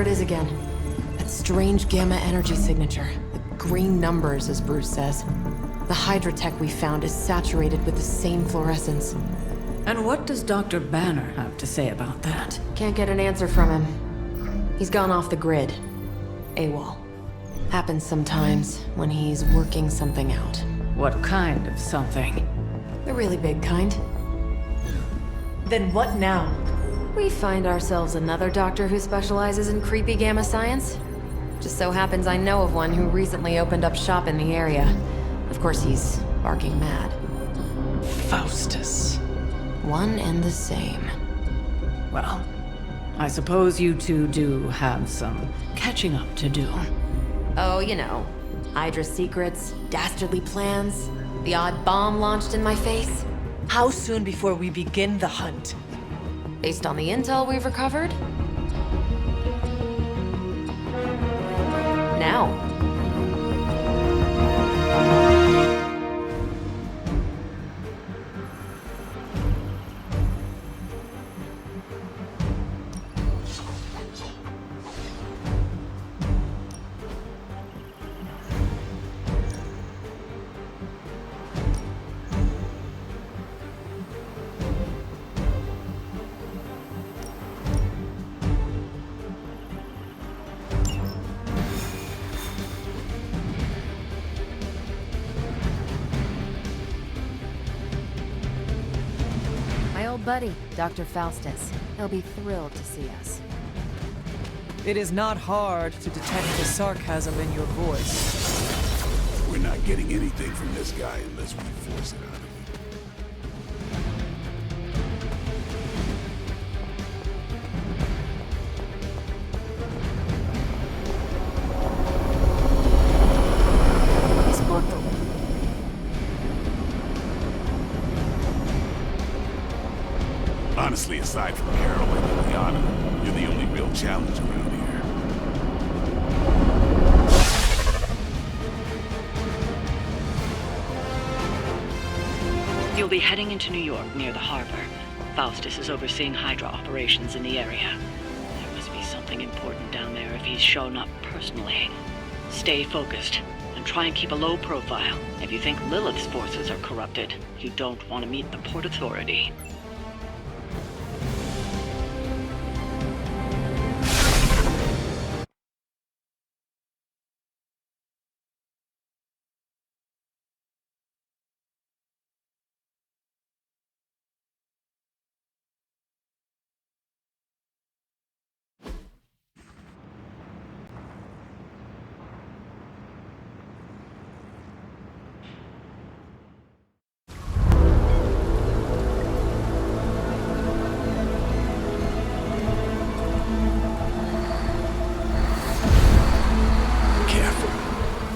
it is again. That strange gamma energy signature. The green numbers, as Bruce says. The Hydra tech we found is saturated with the same fluorescence. And what does Dr. Banner have to say about that? Can't get an answer from him. He's gone off the grid. AWOL. Happens sometimes when he's working something out. What kind of something? The really big kind. Then what now? We find ourselves another doctor who specializes in creepy gamma science. Just so happens I know of one who recently opened up shop in the area. Of course, he's barking mad. Faustus. One and the same. Well, I suppose you two do have some catching up to do. Oh, you know. Hydra secrets, dastardly plans, the odd bomb launched in my face. How soon before we begin the hunt? Based on the intel we've recovered? Now. Buddy, Dr. Faustus. He'll be thrilled to see us. It is not hard to detect the sarcasm in your voice. We're not getting anything from this guy unless we force it out of him. Honestly, aside from Carol and Liliana, you're the only real challenge around here. You'll be heading into New York near the harbor. Faustus is overseeing Hydra operations in the area. There must be something important down there if he's shown up personally. Stay focused and try and keep a low profile. If you think Lilith's forces are corrupted, you don't want to meet the Port Authority.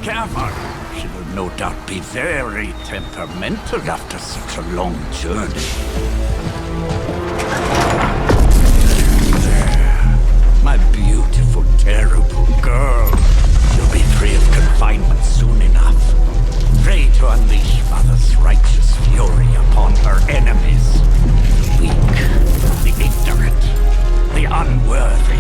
Careful. She will no doubt be very temperamental after such a long journey. There. My beautiful, terrible girl. You'll be free of confinement soon enough. Pray to unleash Mother's righteous fury upon her enemies. The weak, the ignorant, the unworthy.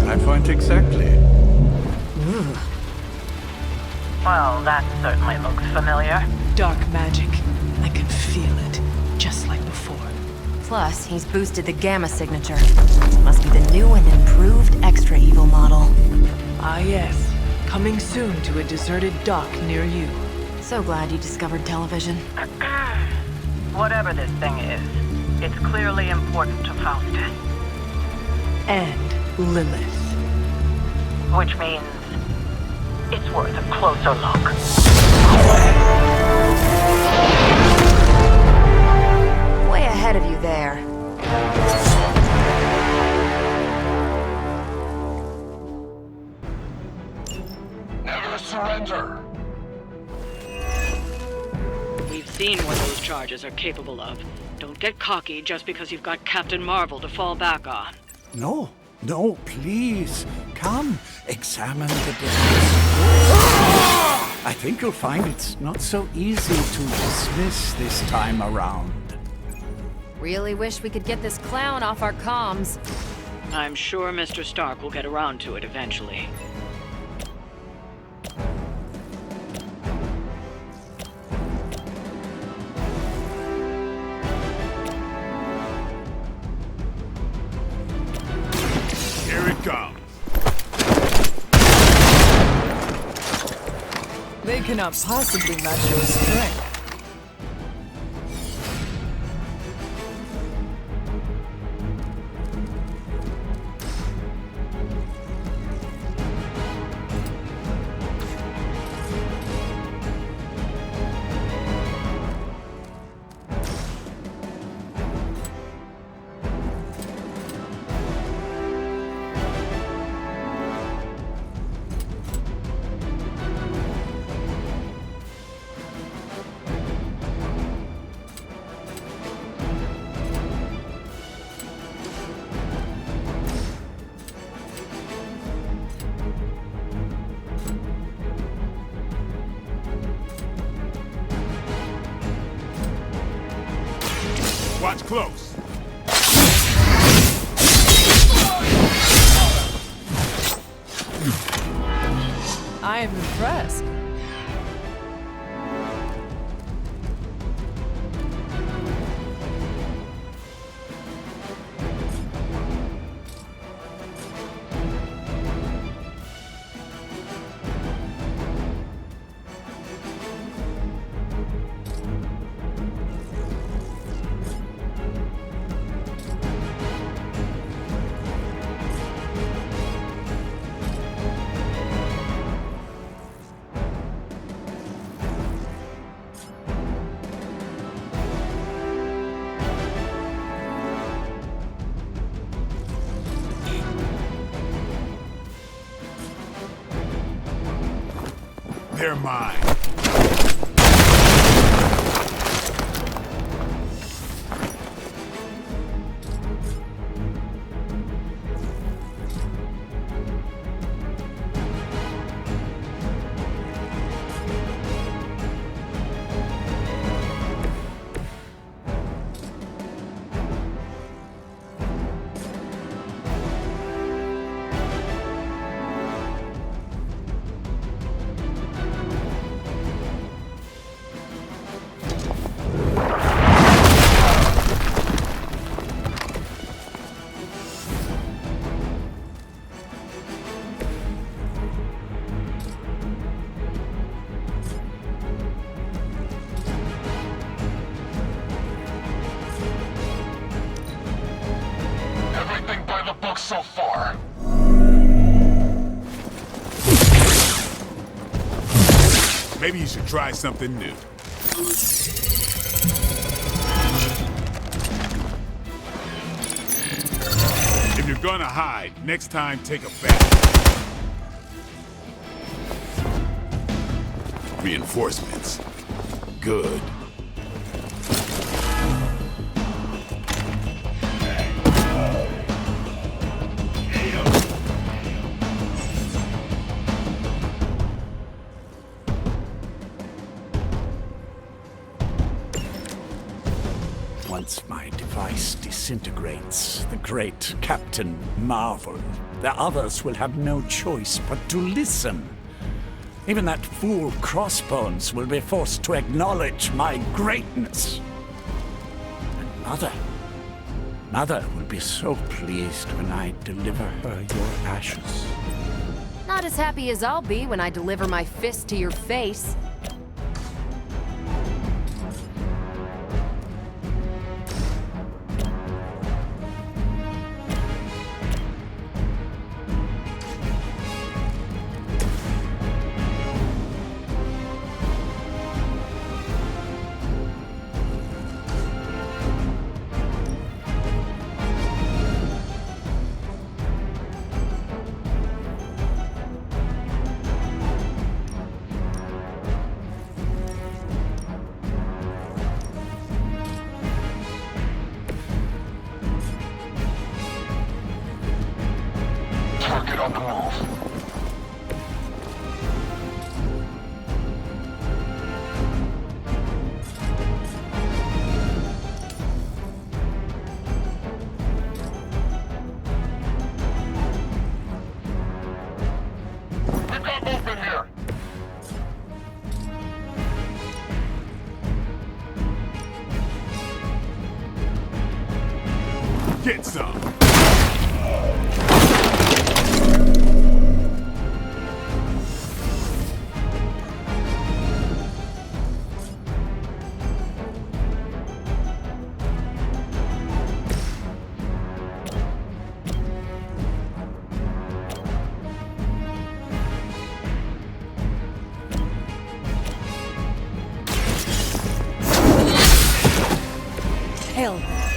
I point exactly. Ooh. Well, that certainly looks familiar. Dark magic. I can feel it, just like before. Plus, he's boosted the gamma signature. Must be the new and improved extra evil model. Ah yes, coming soon to a deserted dock near you. So glad you discovered television. Whatever this thing is, it's clearly important to Faustus. And Lilith. Which means it's worth a closer look. Way ahead of you there. Never surrender! We've seen what those charges are capable of. Don't get cocky just because you've got Captain Marvel to fall back on. No, please. Come, examine the device. I think you'll find it's not so easy to dismiss this time around. Really wish we could get this clown off our comms. I'm sure Mr. Stark will get around to it eventually. Here it comes. They cannot possibly match your strength. Watch close. I am impressed. They're mine. Everything by the book so far. Maybe you should try something new. If you're gonna hide, next time take a bath. Reinforcements. Good. Once my device disintegrates, the great Captain Marvel, the others will have no choice but to listen. Even that fool Crossbones will be forced to acknowledge my greatness. And Mother will be so pleased when I deliver her your ashes. Not as happy as I'll be when I deliver my fist to your face. Target on the move. smell that.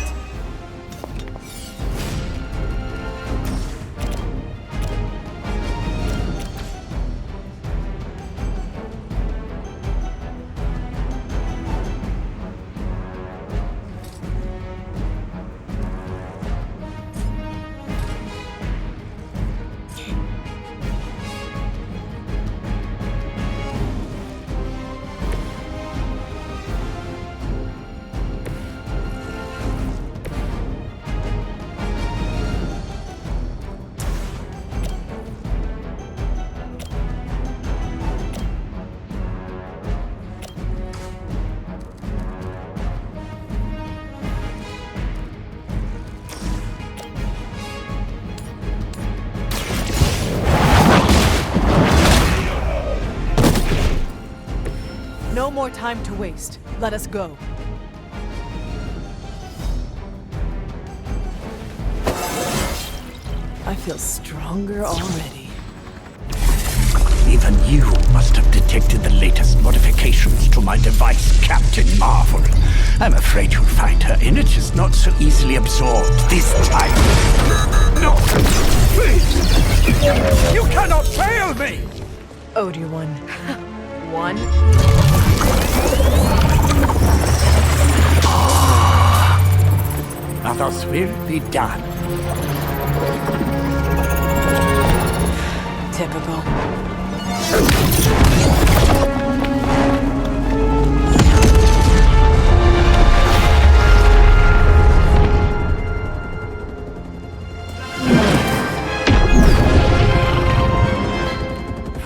No more time to waste. Let us go. I feel stronger already. Even you must have detected the latest modifications to my device, Captain Marvel. I'm afraid you'll find her energy not so easily absorbed this time. No! Please! You cannot fail me! Oh, dear one. One? Others will be done. Typical.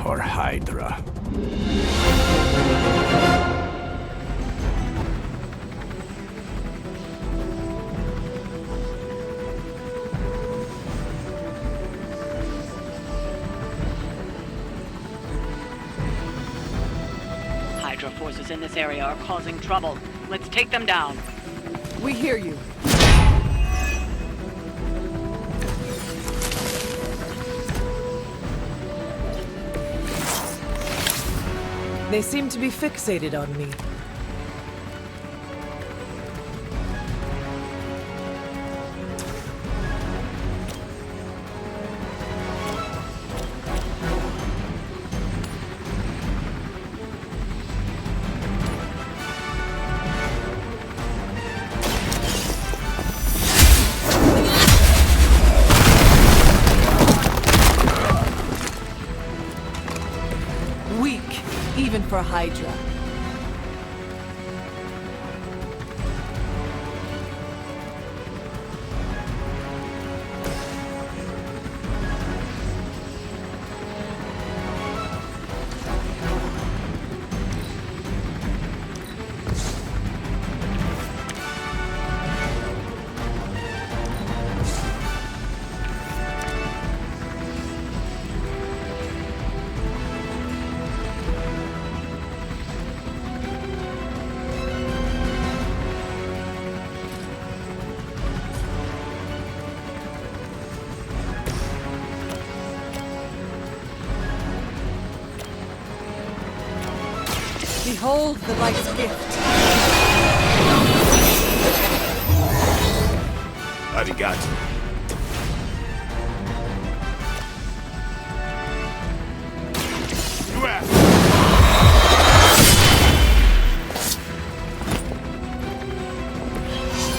For Hydra. Hydra forces in this area are causing trouble. Let's take them down. We hear you. They seem to be fixated on me. Weak, even for Hydra. Behold the light's gift. Arigato. You asked.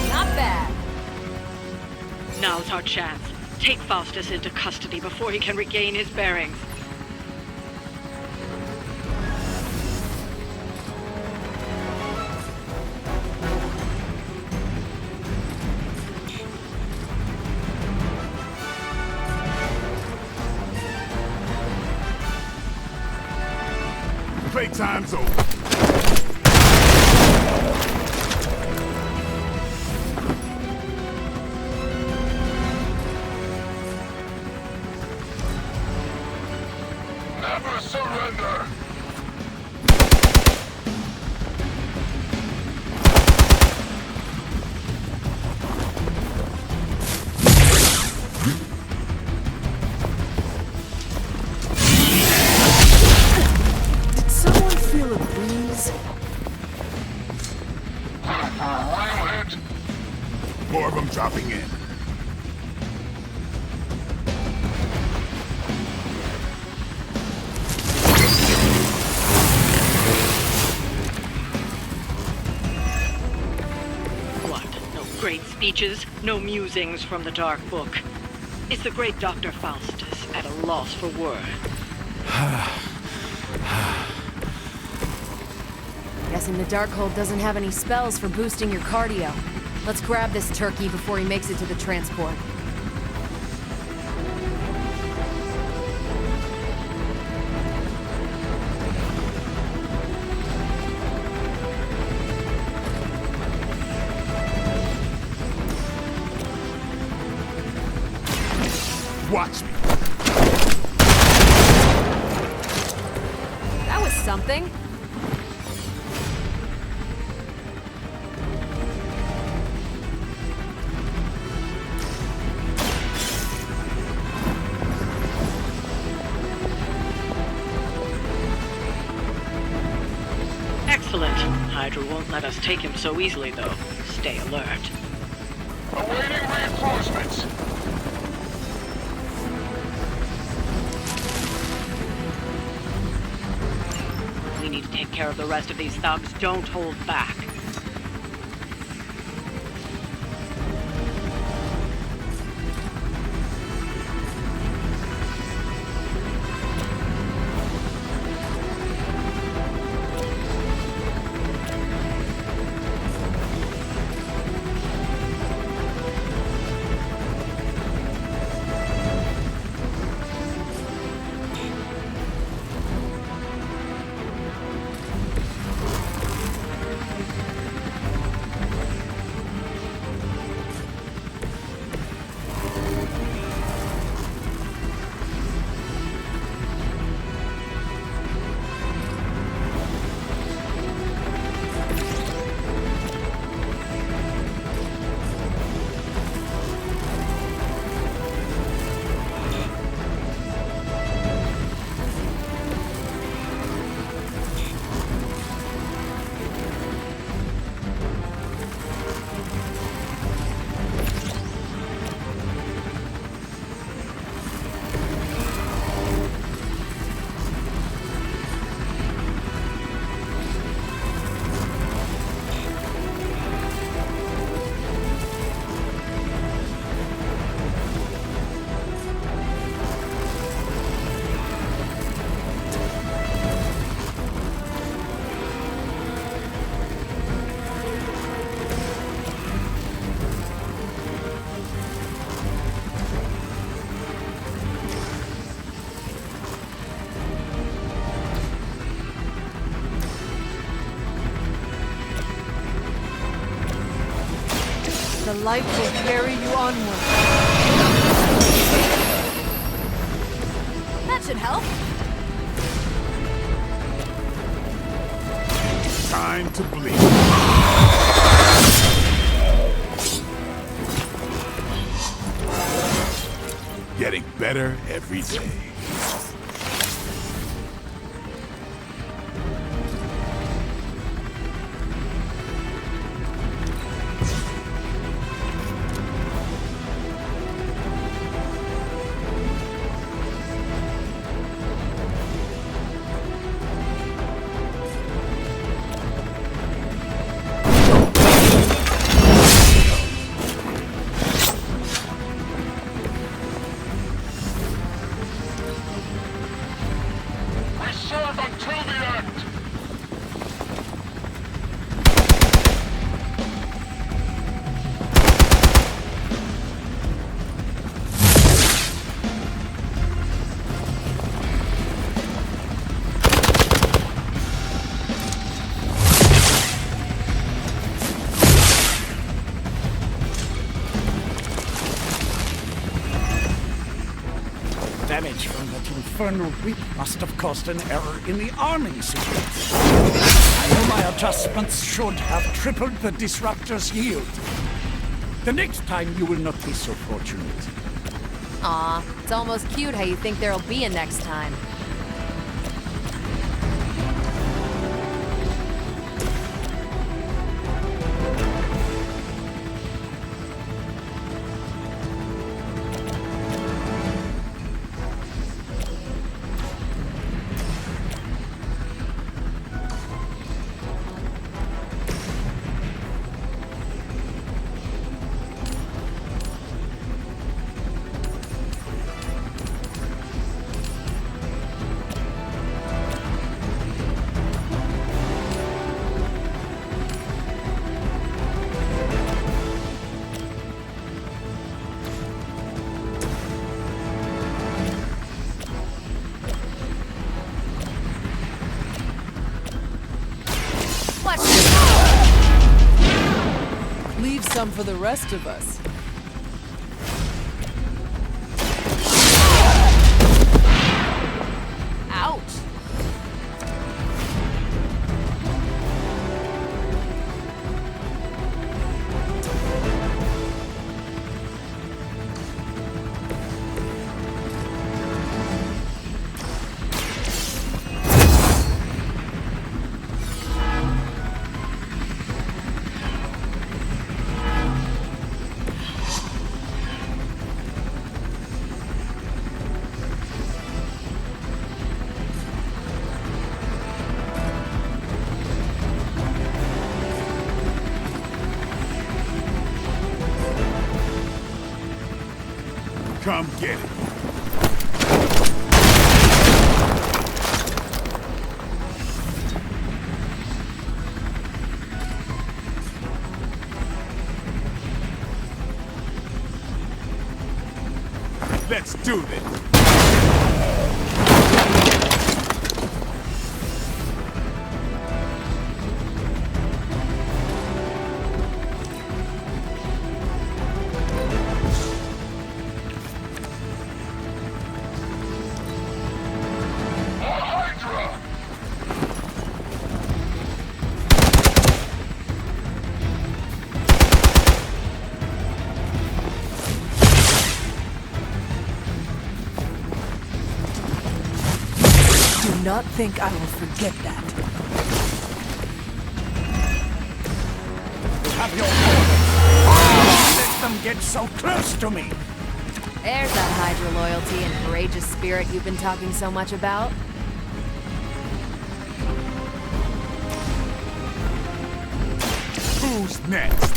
Not bad. Now's our chance. Take Faustus into custody before he can regain his bearings. Playtime's over. Never surrender! Did someone feel a breeze? For a real hit? dropping in. What? No great speeches? No musings from the Dark Book? Is the great Dr. Faustus at a loss for words? Guessing the Darkhold doesn't have any spells for boosting your cardio. Let's grab this turkey before he makes it to the transport. Watch me. That was something. Excellent. Hydra won't let us take him so easily, though. Stay alert. Awaiting reinforcements. We need to take care of the rest of these thugs. Don't hold back. The light will carry you onward. That should help. Time to bleed. Getting better every day. We serve until the end. Damage from that infernal whip must have caused an error in the arming sequence. I know my adjustments should have tripled the disruptor's yield. The next time you will not be so fortunate. Aw, it's almost cute how you think there'll be a next time. some for the rest of us. Ouch! Come get it. Let's do this. Do not think I will forget that. Have your orders. Don't let them get so close to me. There's that Hydra loyalty and courageous spirit you've been talking so much about. Who's next?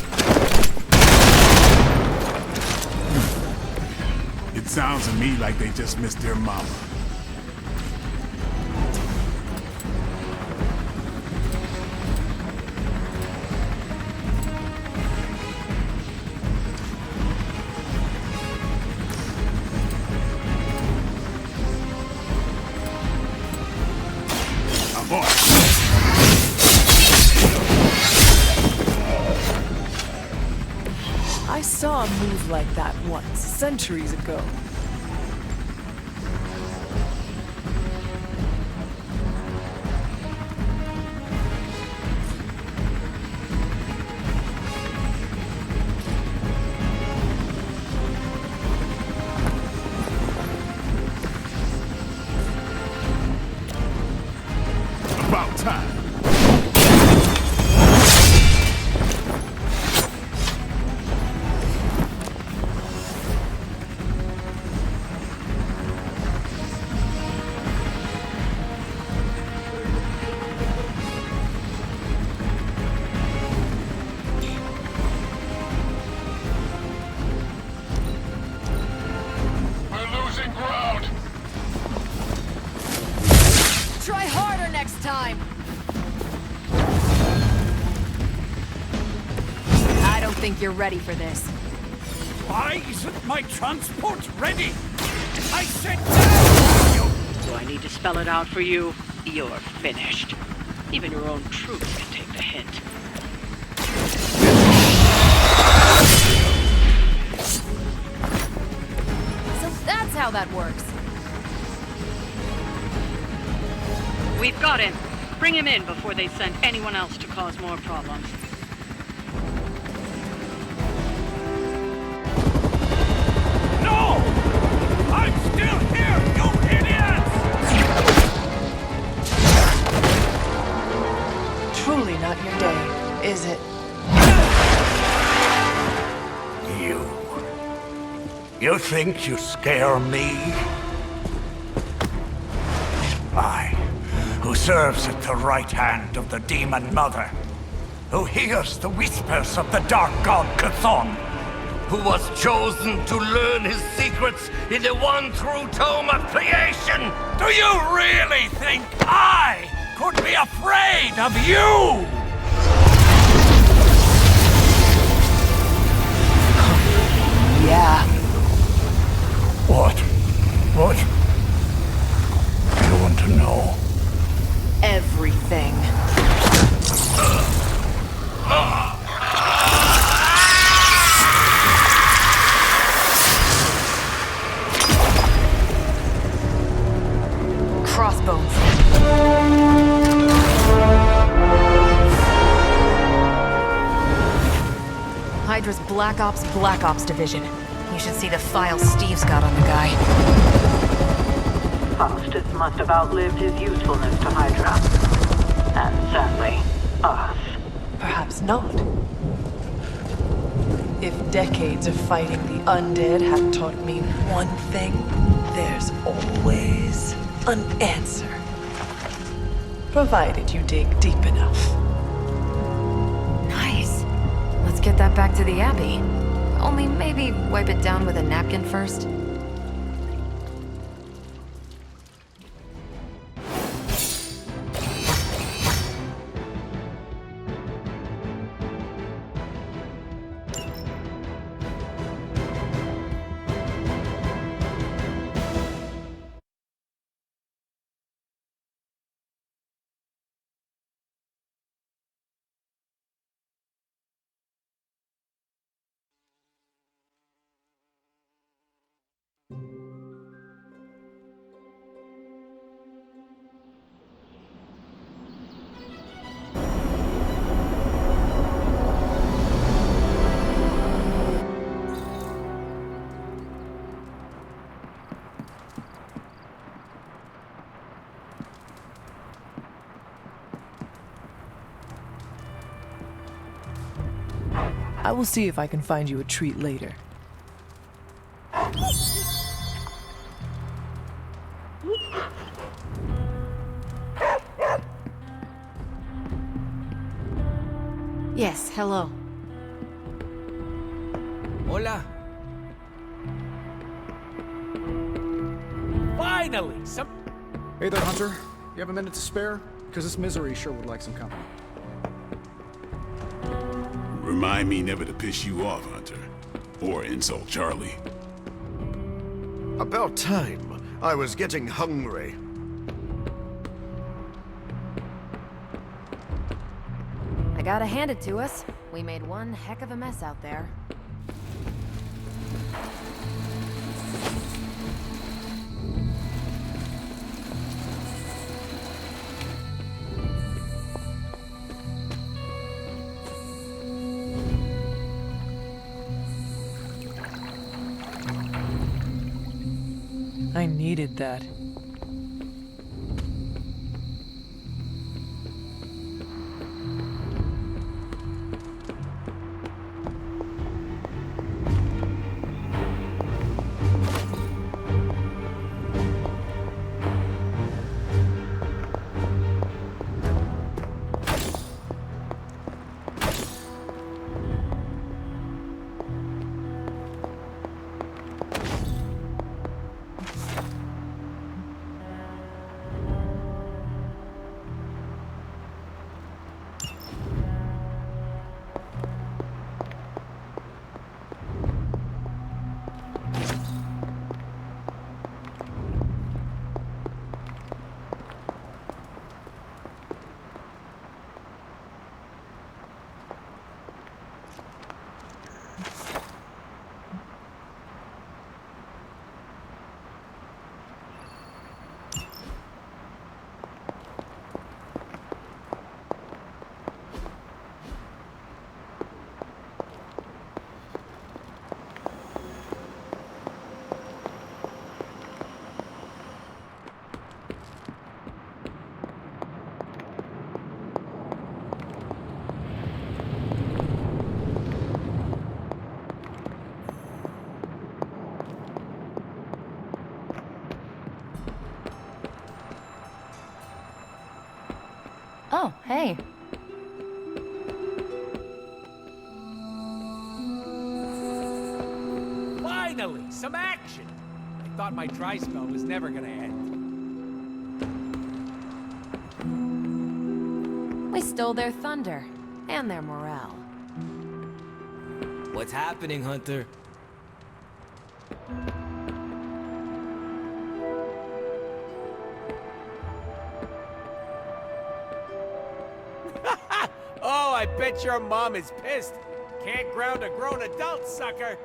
It sounds to me like they just missed their mama. I saw a move like that once, centuries ago. About time. We're losing ground. Try harder next time! I don't think you're ready for this. Why isn't my transport ready? I said down you! Do I need to spell it out for you? You're finished. Even your own troops can take the hint. So that's how that works. We've got him. Bring him in before they send anyone else to cause more problems. No! I'm still here, you idiots! Truly not your day, is it? You think you scare me? I, who serves at the right hand of the Demon Mother, who hears the whispers of the Dark God Chthon, who was chosen to learn his secrets in the one true tome of creation. Do you really think I could be afraid of you? Yeah. What? You want to know? Everything. crossbones. Hydra's Black Ops Division. You should see the file Steve's got on the guy. Faustus must have outlived his usefulness to Hydra. And sadly, us. Perhaps not. If decades of fighting the undead have taught me one thing, there's always an answer. Provided you dig deep enough. Nice. Let's get that back to the Abbey. Only maybe wipe it down with a napkin first. I will see if I can find you a treat later. Yes, hello. Hola. Finally, some... Hey there, Hunter. You have a minute to spare? Because this misery sure would like some company. Remind me never to piss you off, Hunter. Or insult Charlie. About time. I was getting hungry. I gotta hand it to us. We made one heck of a mess out there. I needed that. Oh, hey. Finally, some action! I thought my dry spell was never gonna end. We stole their thunder, and their morale. What's happening, Hunter? Oh, I bet your mom is pissed. Can't ground a grown adult, sucker.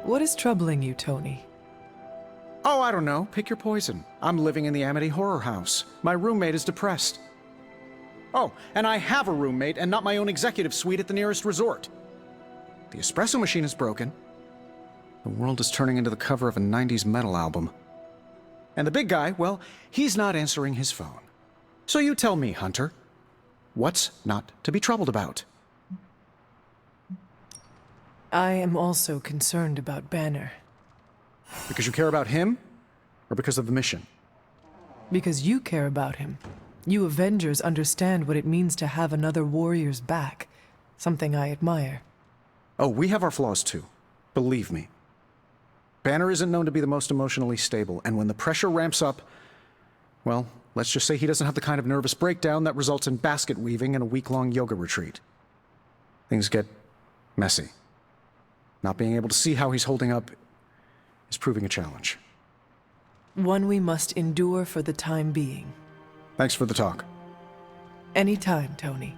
What is troubling you, Tony? Oh, I don't know. Pick your poison. I'm living in the Amity Horror House. My roommate is depressed. Oh, and I have a roommate and not my own executive suite at the nearest resort. The espresso machine is broken. The world is turning into the cover of a 90s metal album. And the big guy, well, he's not answering his phone. So you tell me, Hunter, what's not to be troubled about? I am also concerned about Banner. Because you care about him, or because of the mission? Because you care about him. You Avengers understand what it means to have another warrior's back. Something I admire. Oh, we have our flaws too. Believe me. Banner isn't known to be the most emotionally stable, and when the pressure ramps up, well, let's just say he doesn't have the kind of nervous breakdown that results in basket weaving and a week-long yoga retreat. Things get messy. Not being able to see how he's holding up is proving a challenge. One we must endure for the time being. Thanks for the talk. Anytime, Tony.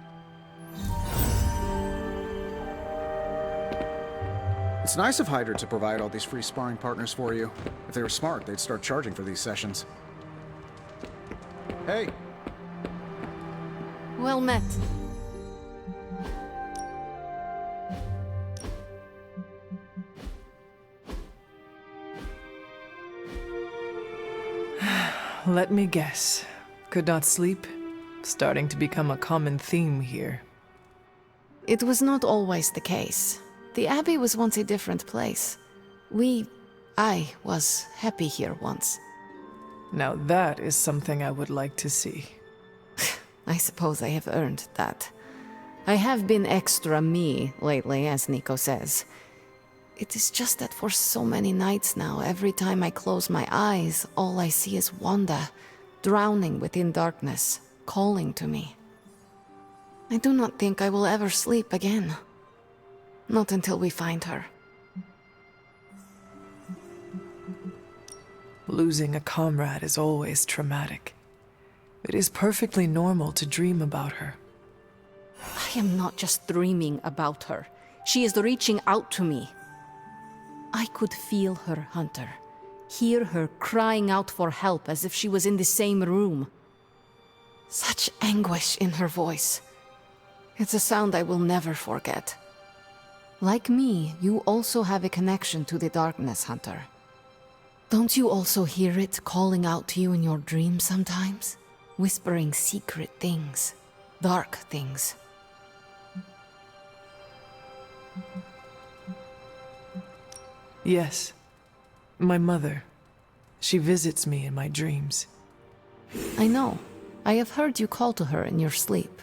It's nice of Hydra to provide all these free sparring partners for you. If they were smart, they'd start charging for these sessions. Hey. Well met. Let me guess. Could not sleep? Starting to become a common theme here. It was not always the case. The Abbey was once a different place. I was happy here once. Now that is something I would like to see. I suppose I have earned that. I have been extra me lately, as Nico says. It is just that for so many nights now, every time I close my eyes, all I see is Wanda, drowning within darkness, calling to me. I do not think I will ever sleep again. Not until we find her. Losing a comrade is always traumatic. It is perfectly normal to dream about her. I am not just dreaming about her. She is reaching out to me. I could feel her, Hunter. Hear her crying out for help as if she was in the same room. Such anguish in her voice. It's a sound I will never forget. Like me, you also have a connection to the darkness, Hunter. Don't you also hear it calling out to you in your dreams sometimes? Whispering secret things, dark things. Yes. My mother. She visits me in my dreams. I know. I have heard you call to her in your sleep.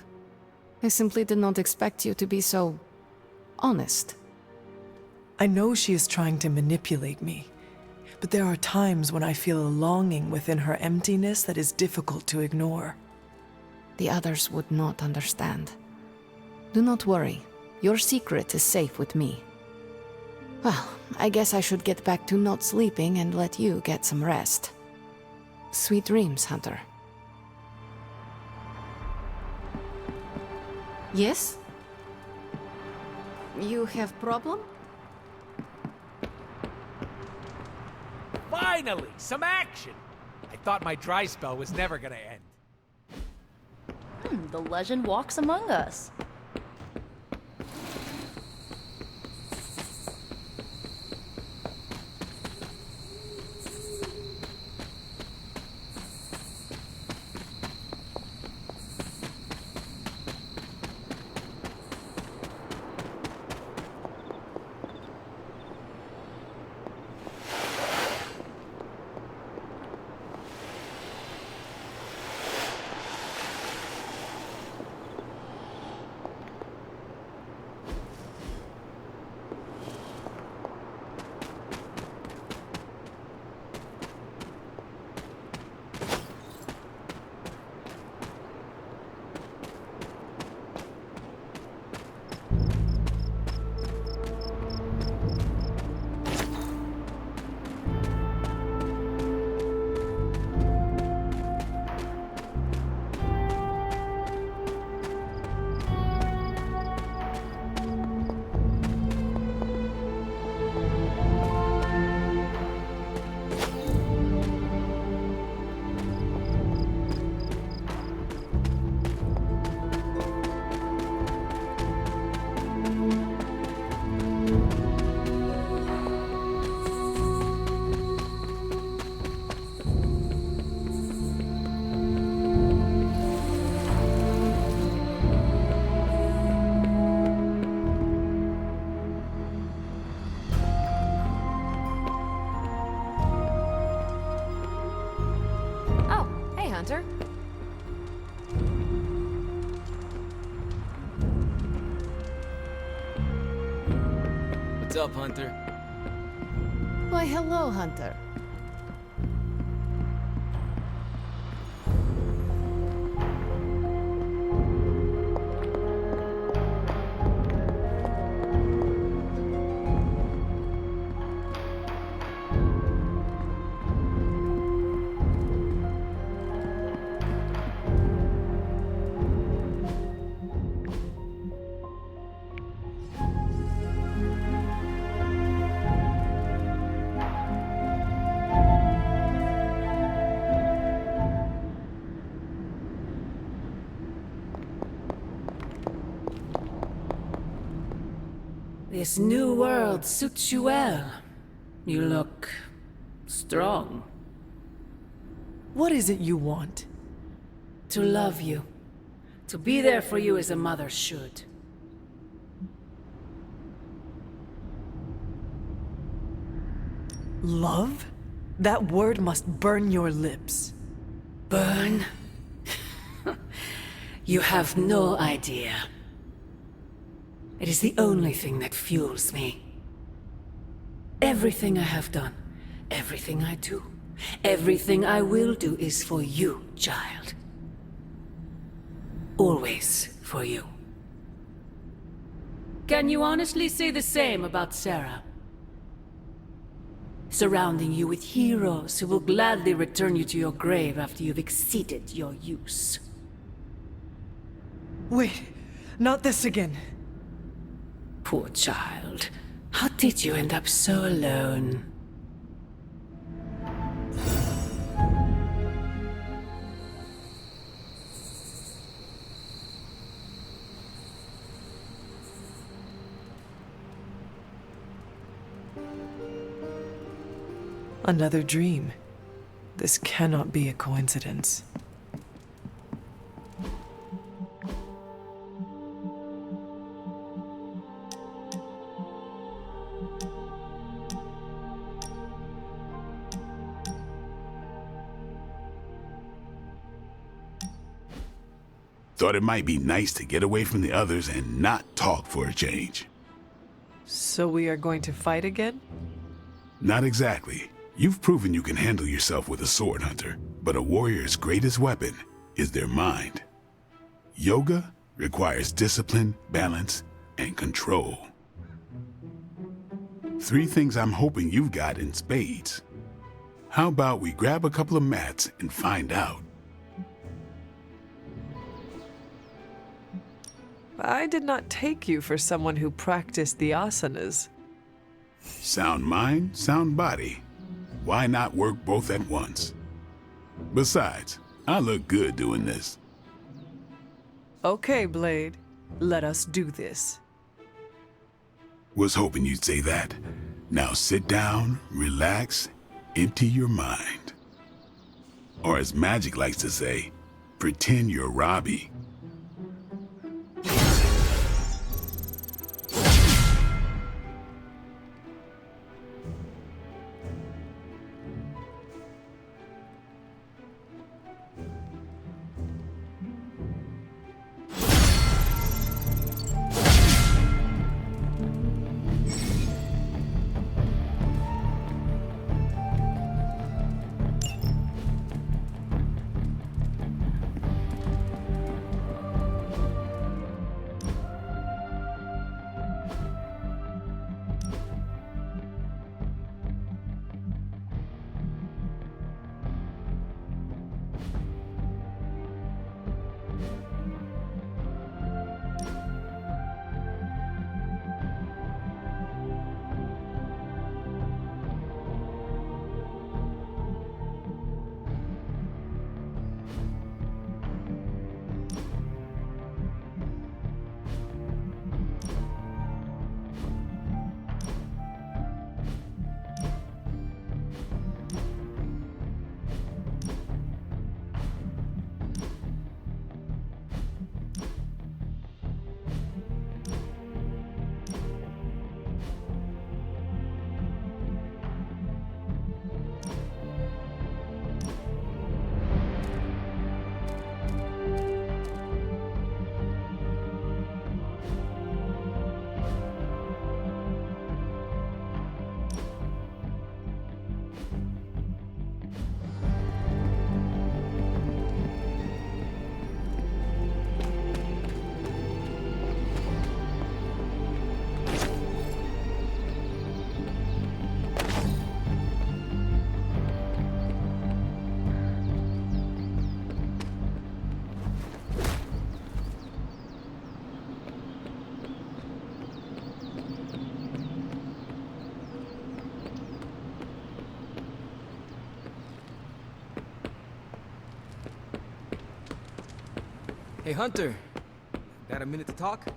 I simply did not expect you to be so honest. I know she is trying to manipulate me, but there are times when I feel a longing within her emptiness that is difficult to ignore. The others would not understand. Do not worry. Your secret is safe with me. Well, I guess I should get back to not sleeping and let you get some rest. Sweet dreams, Hunter. Yes? You have problem? Finally, some action! I thought my dry spell was never gonna end. The legend walks among us. What's up, Hunter? Why, hello, Hunter. This new world suits you well. You look strong. What is it you want? To love you. To be there for you as a mother should. Love? That word must burn your lips. Burn? You have no idea. It is the only thing that fuels me. Everything I have done, everything I do, everything I will do is for you, child. Always for you. Can you honestly say the same about Sarah? Surrounding you with heroes who will gladly return you to your grave after you've exceeded your use. Wait, not this again. Poor child. How did you end up so alone? Another dream. This cannot be a coincidence. Thought it might be nice to get away from the others and not talk for a change. So we are going to fight again? Not exactly. You've proven you can handle yourself with a sword, Hunter, but a warrior's greatest weapon is their mind. Yoga requires discipline, balance, and control. 3 things I'm hoping you've got in spades. How about we grab a couple of mats and find out? I did not take you for someone who practiced the asanas. Sound mind, sound body. Why not work both at once? Besides, I look good doing this. Okay, Blade. Let us do this. Was hoping you'd say that. Now sit down, relax, empty your mind. Or as Magic likes to say, pretend you're Robbie. Hey, Hunter. Got a minute to talk?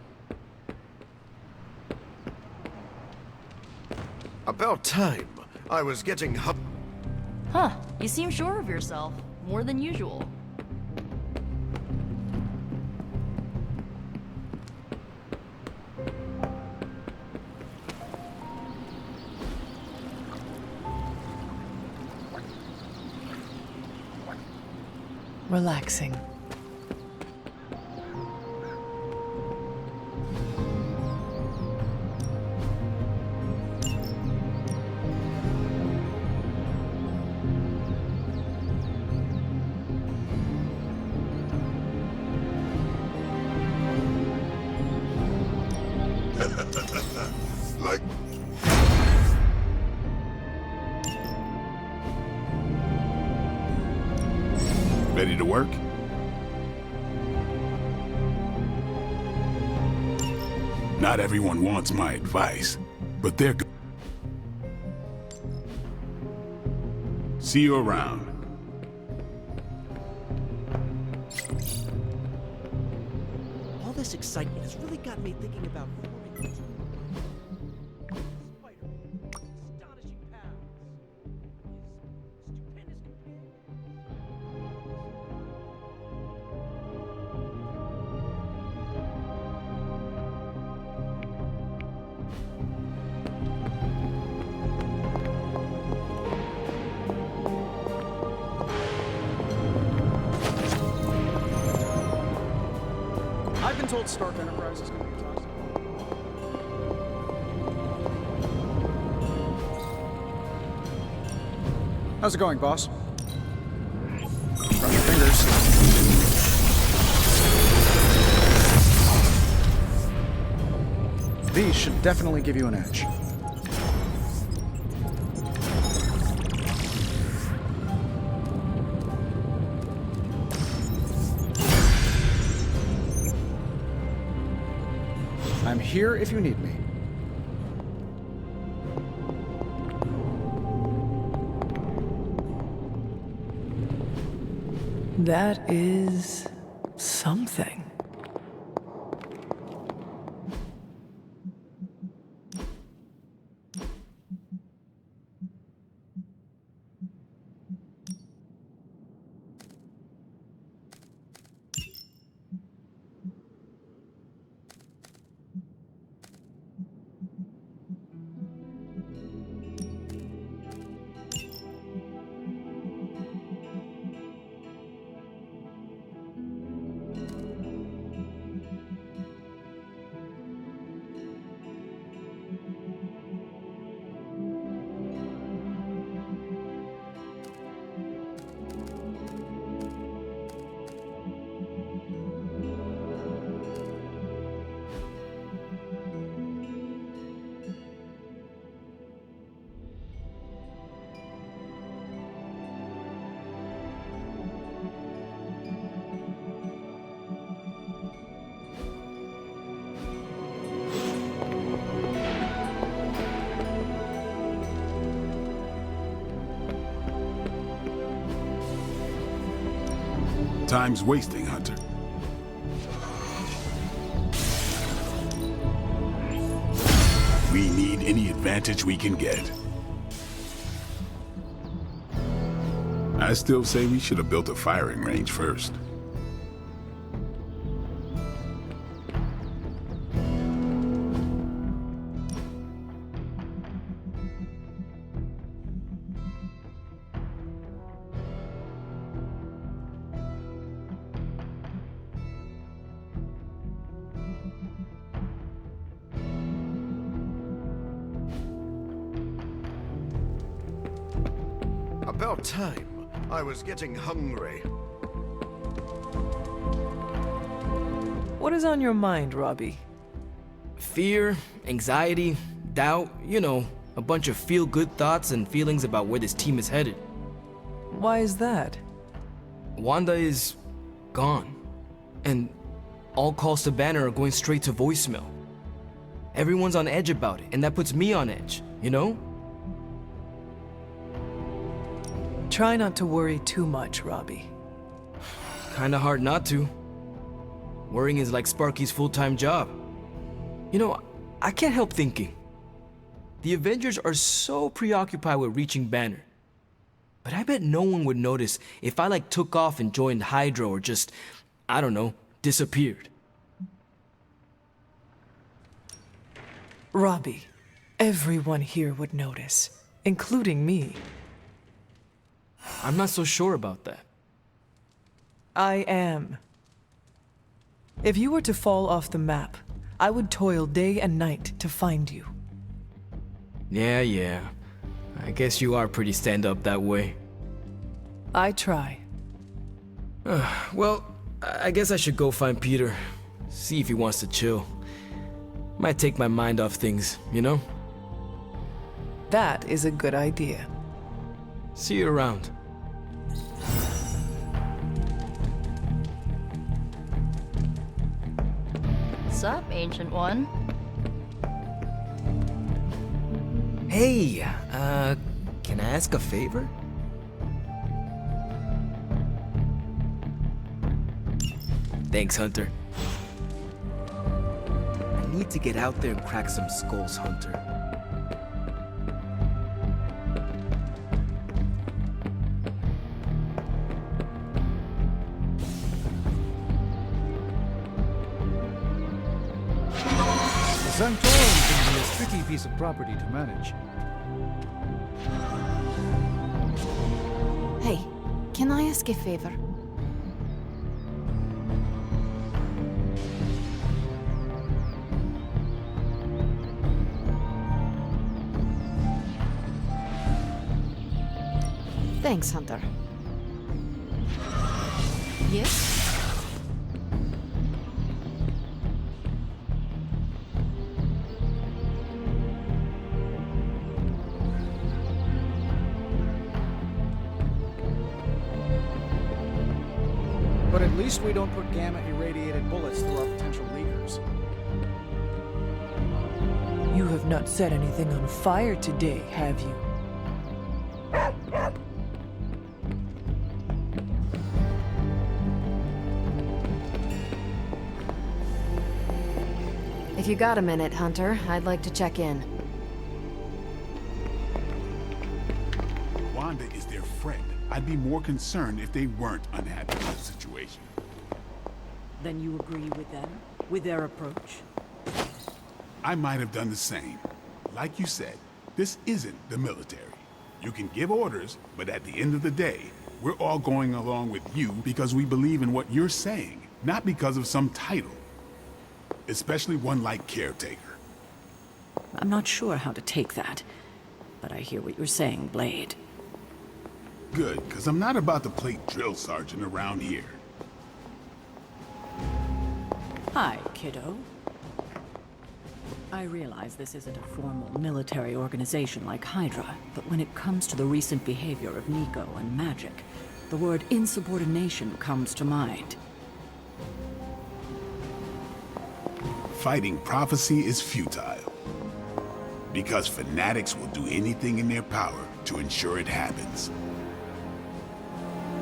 About time. I was getting Huh, you seem sure of yourself. More than usual. Relaxing. Like... Ready to work? Not everyone wants my advice, but they're good. See you around. All this excitement has really got me thinking about forming a team. Astonishing powers. His stupendous companion. I've been told Stark Enterprise is going to be toxic. How's it going, boss? Cross your fingers. These should definitely give you an edge. I'm here if you need me. That is something. Time's wasting, Hunter. We need any advantage we can get. I still say we should have built a firing range first. About time. I was getting hungry. What is on your mind, Robbie? Fear, anxiety, doubt, you know, a bunch of feel-good thoughts and feelings about where this team is headed. Why is that? Wanda is gone, and all calls to Banner are going straight to voicemail. Everyone's on edge about it, and that puts me on edge, you know? Try not to worry too much, Robbie. Kinda hard not to. Worrying is like Sparky's full-time job. You know, I can't help thinking. The Avengers are so preoccupied with reaching Banner. But I bet no one would notice if I like took off and joined Hydra or just, I don't know, disappeared. Robbie, everyone here would notice, including me. I'm not so sure about that. I am. If you were to fall off the map, I would toil day and night to find you. Yeah. I guess you are pretty stand-up that way. I try. Well, I guess I should go find Peter. See if he wants to chill. Might take my mind off things, you know? That is a good idea. See you around. Sup, Ancient One? Hey, can I ask a favor? Thanks, Hunter. I need to get out there and crack some skulls, Hunter. The Sanctorum can be a tricky piece of property to manage. Hey, can I ask a favor? Thanks, Hunter. Yes? But at least we don't put gamma-irradiated bullets through our potential leakers. You have not set anything on fire today, have you? If you got a minute, Hunter, I'd like to check in. Wanda is their friend. I'd be more concerned if they weren't unhappy with the situation. Then you agree with them? With their approach? I might have done the same. Like you said, this isn't the military. You can give orders, but at the end of the day, we're all going along with you because we believe in what you're saying, not because of some title. Especially one like Caretaker. I'm not sure how to take that, but I hear what you're saying, Blade. Good, because I'm not about to play drill sergeant around here. Hi, kiddo. I realize this isn't a formal military organization like Hydra, but when it comes to the recent behavior of Nico and Magic, the word insubordination comes to mind. Fighting prophecy is futile. Because fanatics will do anything in their power to ensure it happens.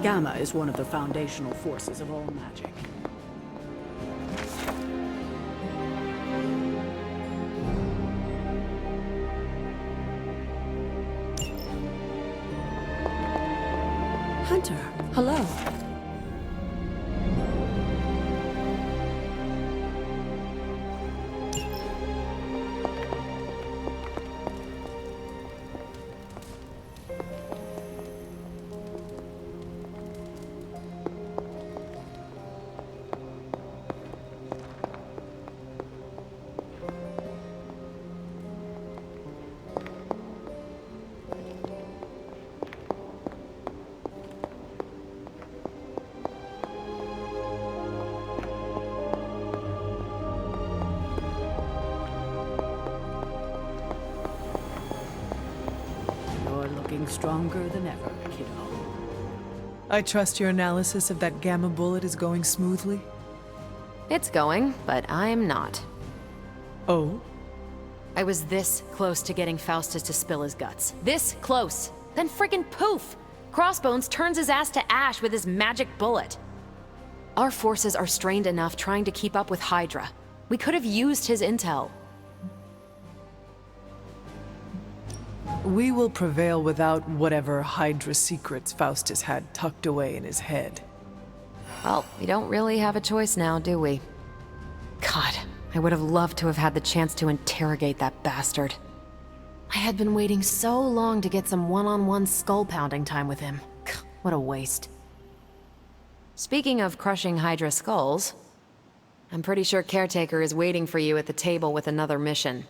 Gamma is one of the foundational forces of all magic. Hunter, hello. Stronger than ever, kiddo. I trust your analysis of that gamma bullet is going smoothly? It's going, but I'm not. Oh? I was this close to getting Faustus to spill his guts. This close. Then friggin' poof! Crossbones turns his ass to ash with his magic bullet. Our forces are strained enough trying to keep up with Hydra. We could have used his intel. We will prevail without whatever Hydra secrets Faustus had tucked away in his head. Well, we don't really have a choice now, do we? God, I would have loved to have had the chance to interrogate that bastard. I had been waiting so long to get some one-on-one skull-pounding time with him. What a waste. Speaking of crushing Hydra skulls, I'm pretty sure Caretaker is waiting for you at the table with another mission.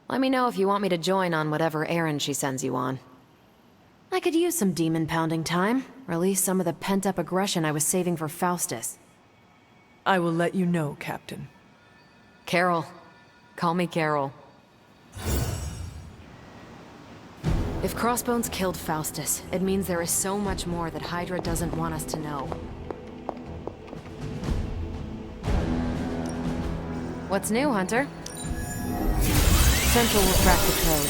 Let me know if you want me to join on whatever errand she sends you on. I could use some demon-pounding time, release some of the pent-up aggression I was saving for Faustus. I will let you know, Captain. Carol. Call me Carol. If Crossbones killed Faustus, it means there is so much more that Hydra doesn't want us to know. What's new, Hunter? Central will crack the code.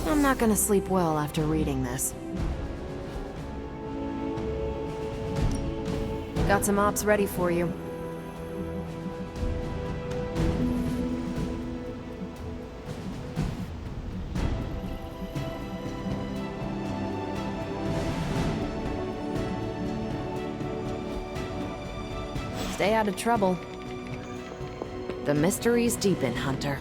I'm not gonna sleep well after reading this. Got some ops ready for you. Stay out of trouble. The mysteries deepen, Hunter.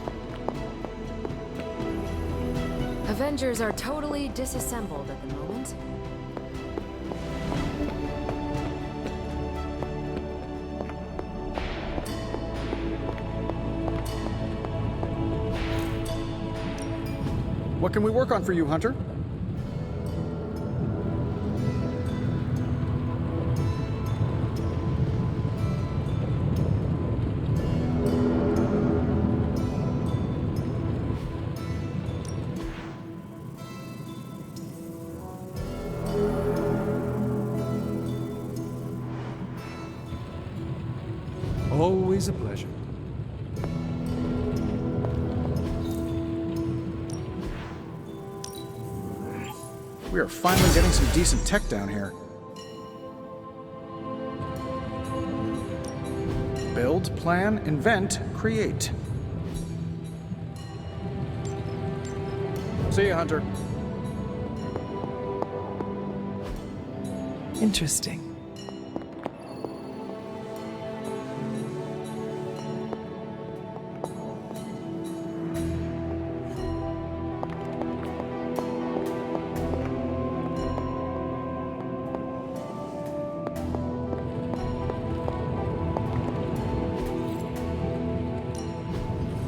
Avengers are totally disassembled at the moment. What can we work on for you, Hunter? Always a pleasure. We are finally getting some decent tech down here. Build, plan, invent, create. See ya, Hunter. Interesting.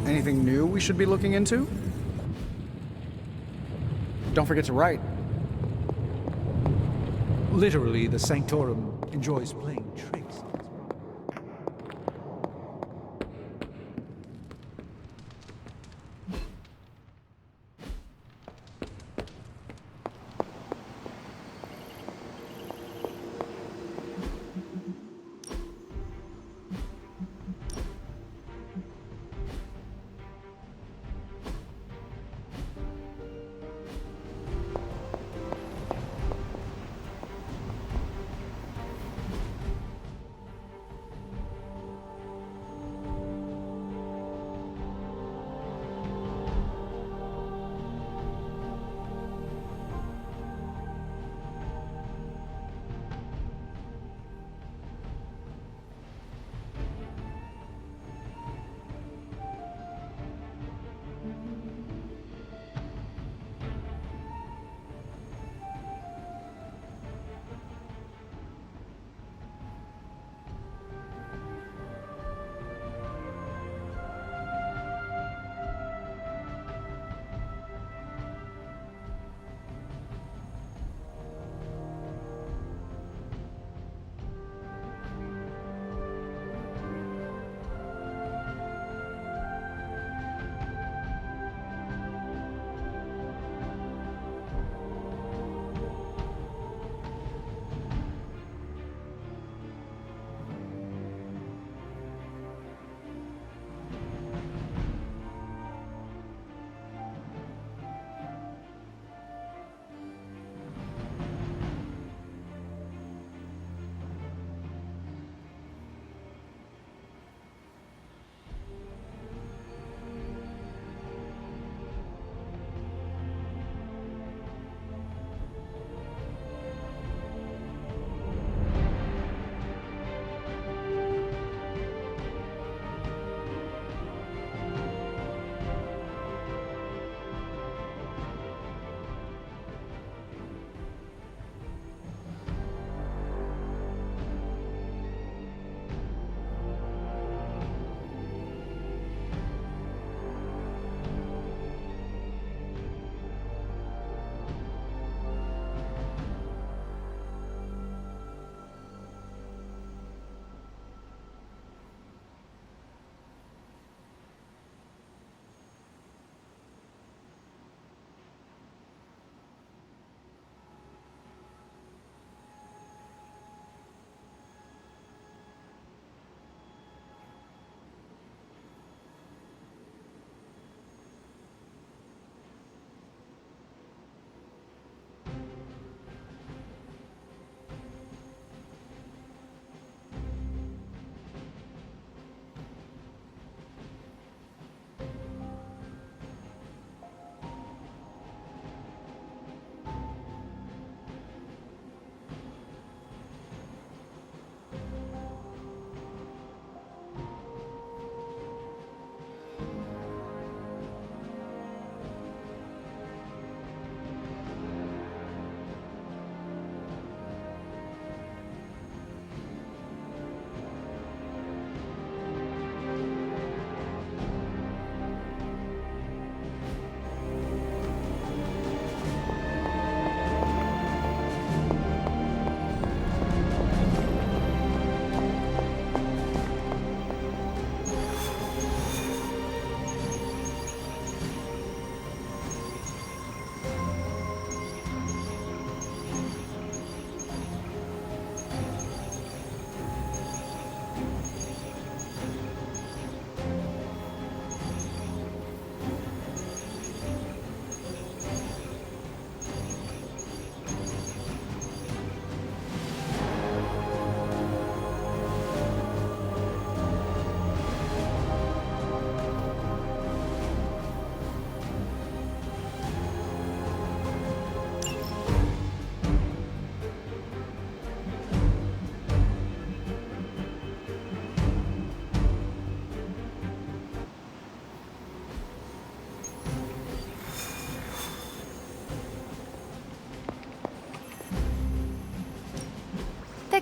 Anything new we should be looking into? Don't forget to write. Literally, the Sanctorum enjoys playing tricks.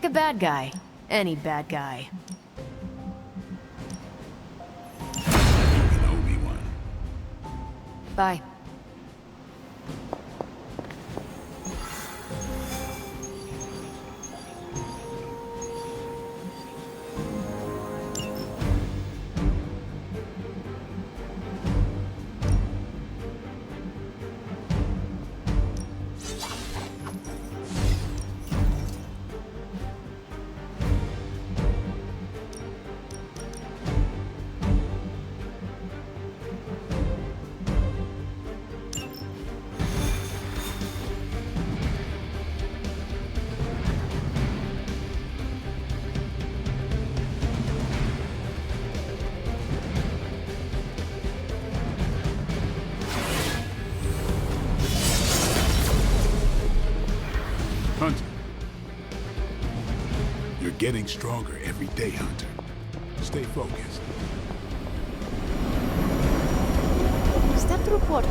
Pick a bad guy. Any bad guy. You can owe me one. Bye. Hunter. You're getting stronger every day, Hunter. Stay focused. Step through portal.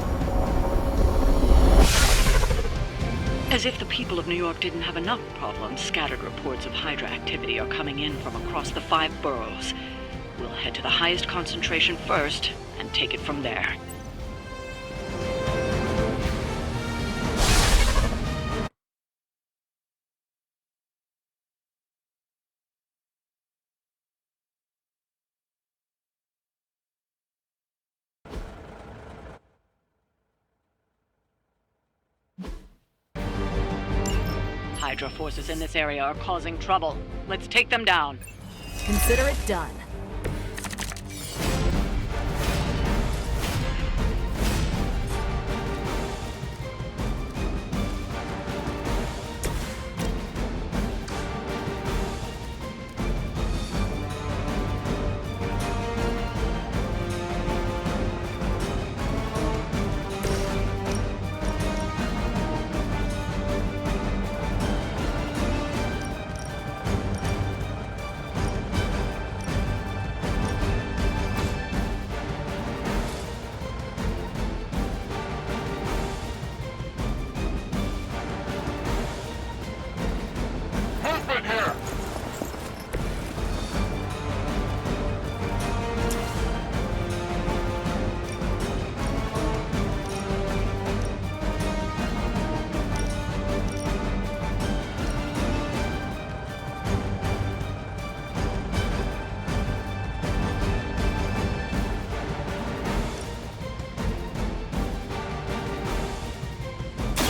As if the people of New York didn't have enough problems, scattered reports of Hydra activity are coming in from across the 5 boroughs. We'll head to the highest concentration first, and take it from there. Hydra forces in this area are causing trouble. Let's take them down. Consider it done. Movement here!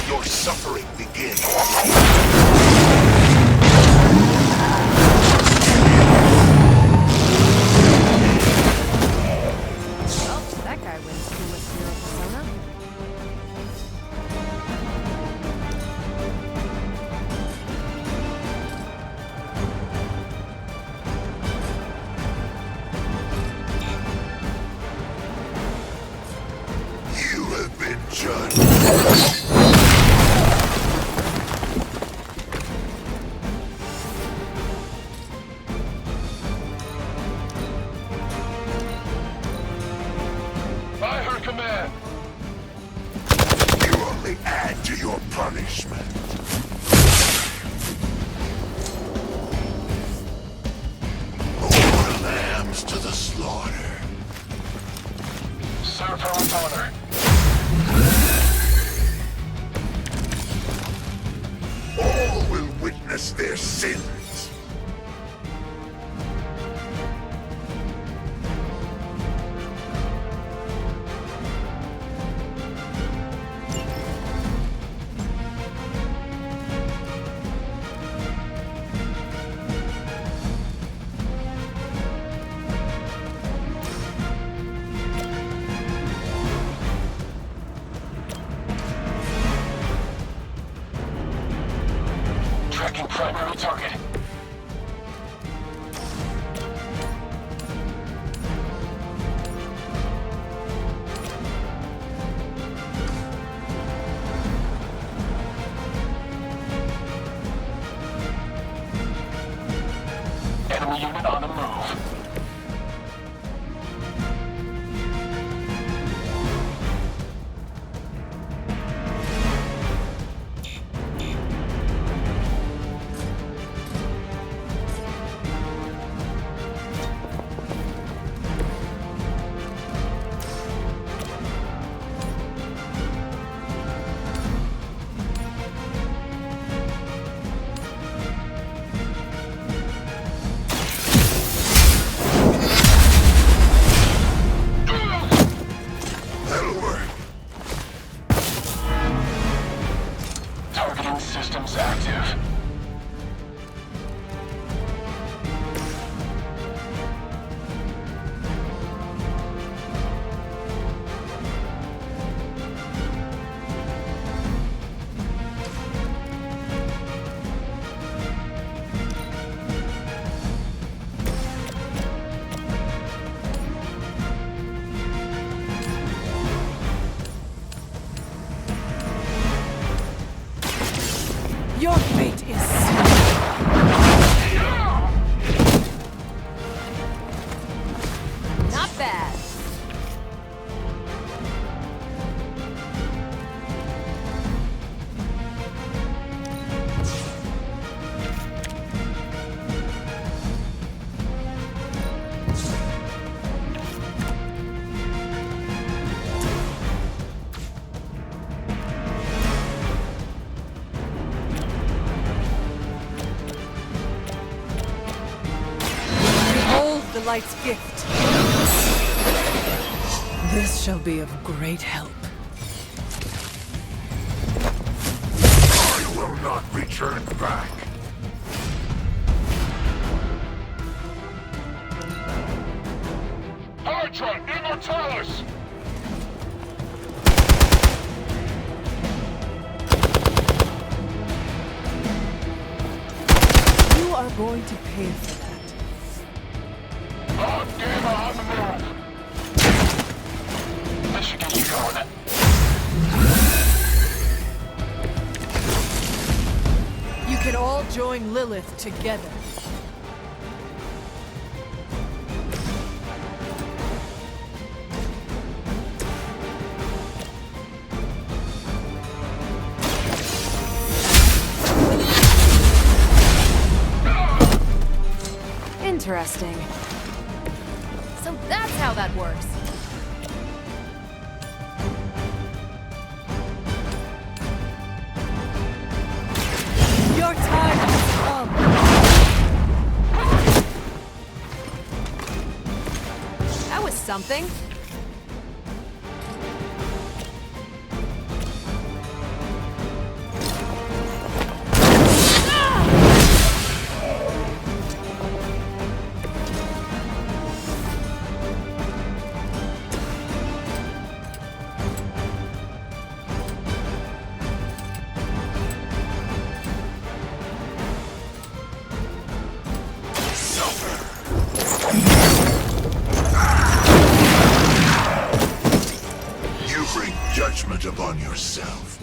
Your suffering begins. Well, that guy wins too much hero persona. You have been judged. By her command. You only add to your punishment. More lambs to the slaughter. Serve her with honor. All will witness their sins. Tracking primary target. Enemy unit on the move. Light's gift. This shall be of great help. I will not return back. Hydra Immortalis! You are going to pay for that. Lord Gamer on the move! This should get you going. You can all join Lilith together. Interesting. So that's how that works. Your time has come. That was something. You bring judgment upon yourself.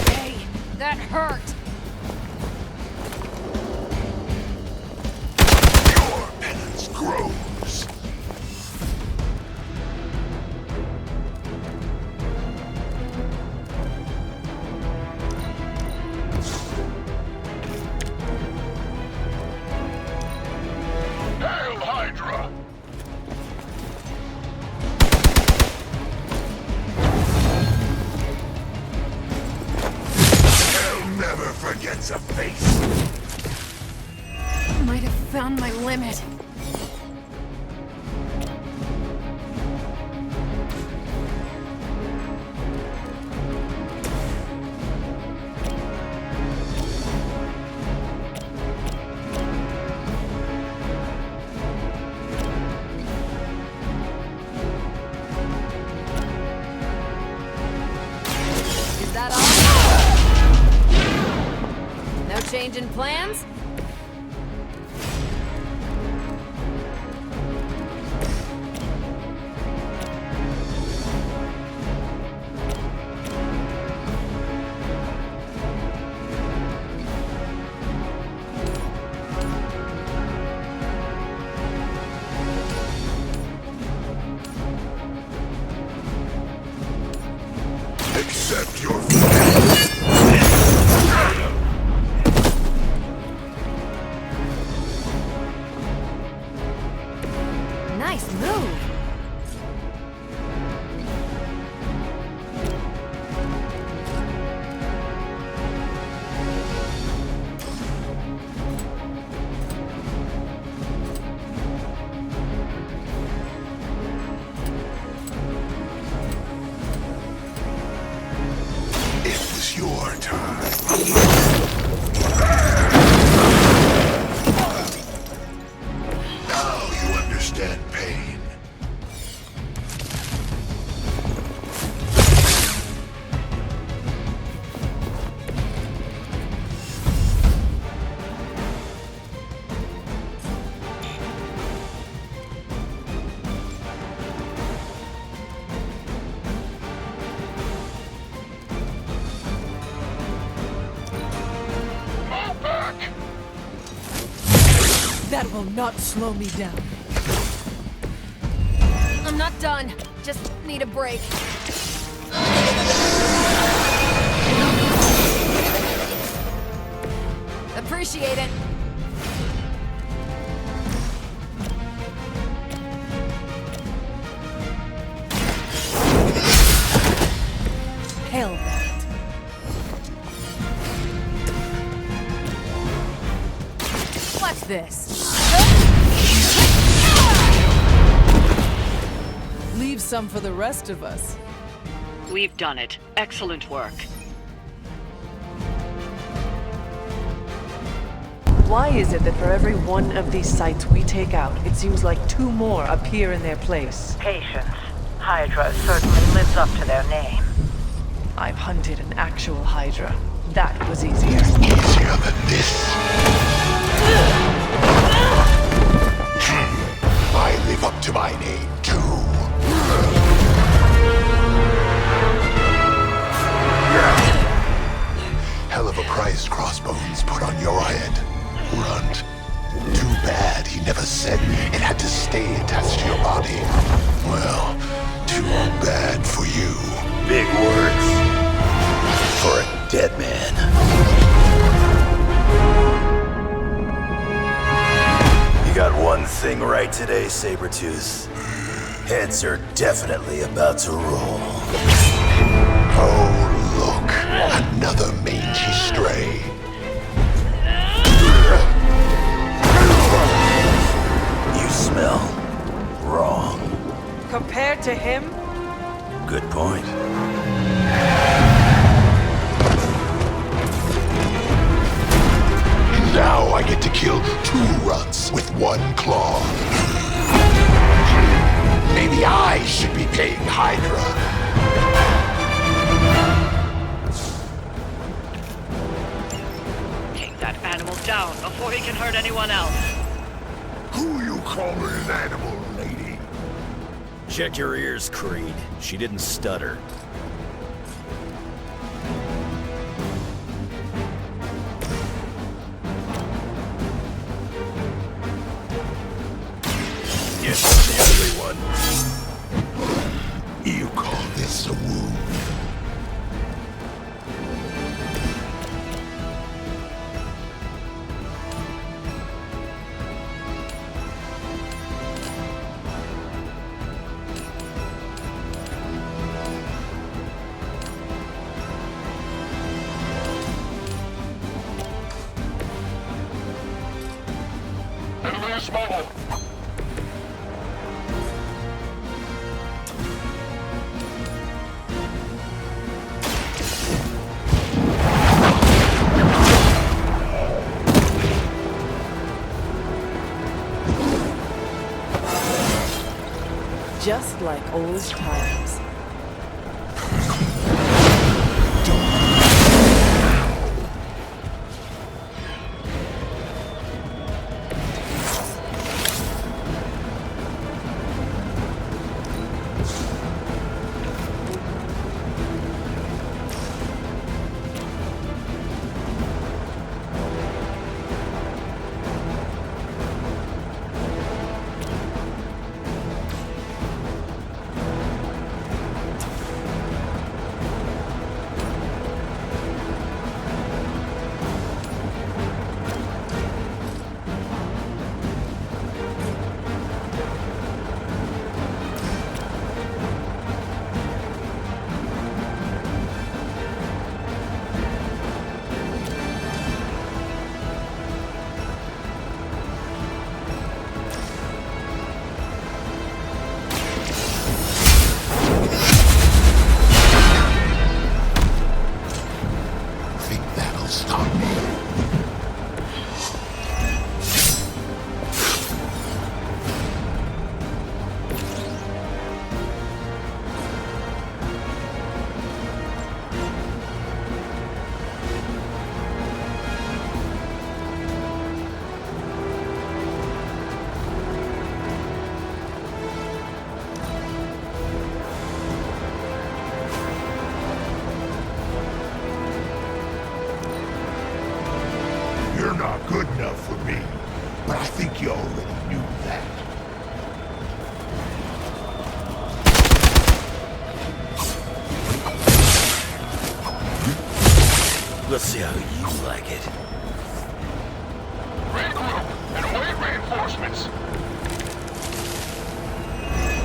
Hey, that hurt. Your penance grows. Hail Hydra! Hell never forgets a face. Might have found my limit. Is that all? No change in plans? Accept your Nice move. It was your time. Now you understand pain. Move back! That will not slow me down. I'm not done. Just need a break. Appreciate it. Hail that. this. Leave some for the rest of us. We've done it. Excellent work. Why is it that for every one of these sites we take out, it seems like 2 more appear in their place? Patience. Hydra certainly lives up to their name. I've hunted an actual Hydra. That was easier. Easier than this. I live up to my name, too. Hell of a price Crossbones put on your head, Runt. Too bad he never said it had to stay attached to your body. Well, too bad for you. Big words. For a dead man. You got one thing right today, Sabretooth. Heads are definitely about to roll. Oh, look. Another mangy stray. You smell wrong. Compared to him? Good point. Now I get to kill 2 runts with 1 claw. Maybe I should be paying Hydra. Take that animal down before he can hurt anyone else. Who you calling an animal, lady? Check your ears, Creed. She didn't stutter. Yes, the ugly one. You call this a wound? Enemy spotted. Just like old times. You're not good enough for me, but I think you already knew that. Let's see how you like it. Regroup and await reinforcements.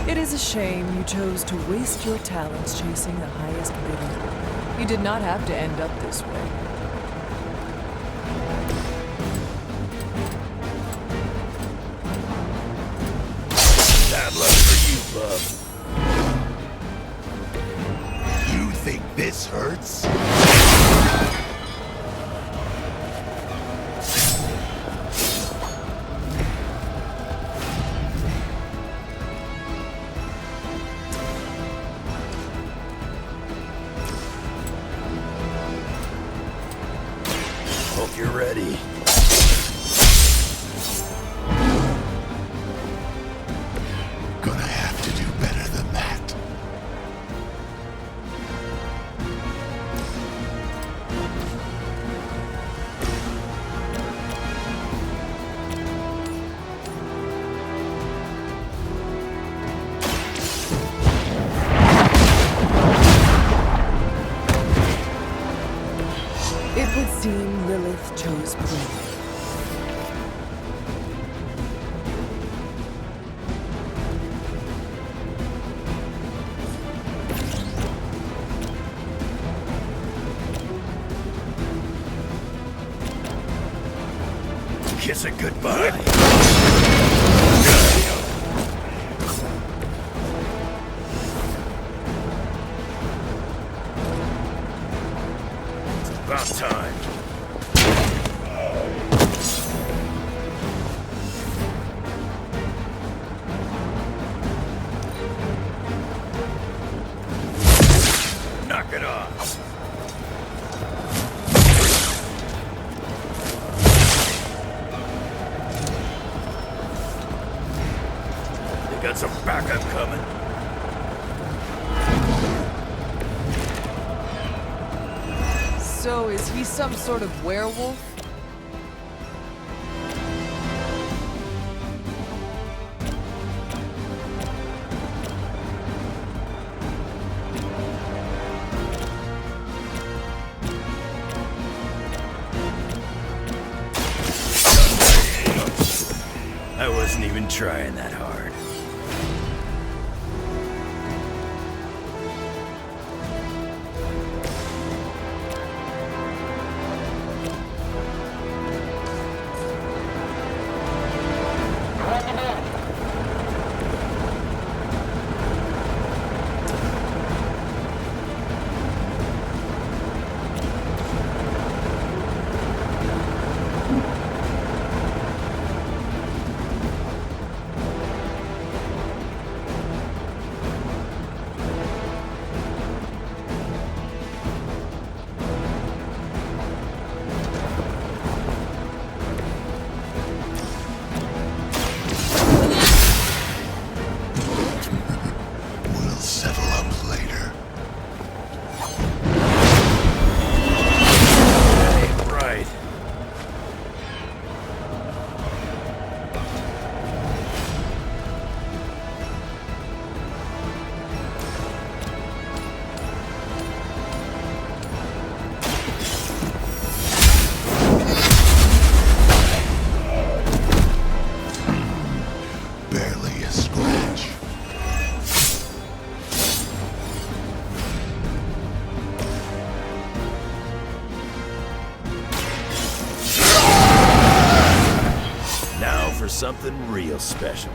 It is a shame you chose to waste your talents chasing the highest bidder. You did not have to end up this way. Bad luck for you, bub. You think this hurts? Hope you're ready. Gonna have to do better than that. It would seem Lilith chose poorly. Kiss it goodbye. It's about time. Knock it off. Got some backup coming. So, is he some sort of werewolf? I wasn't even trying that hard. Something real special.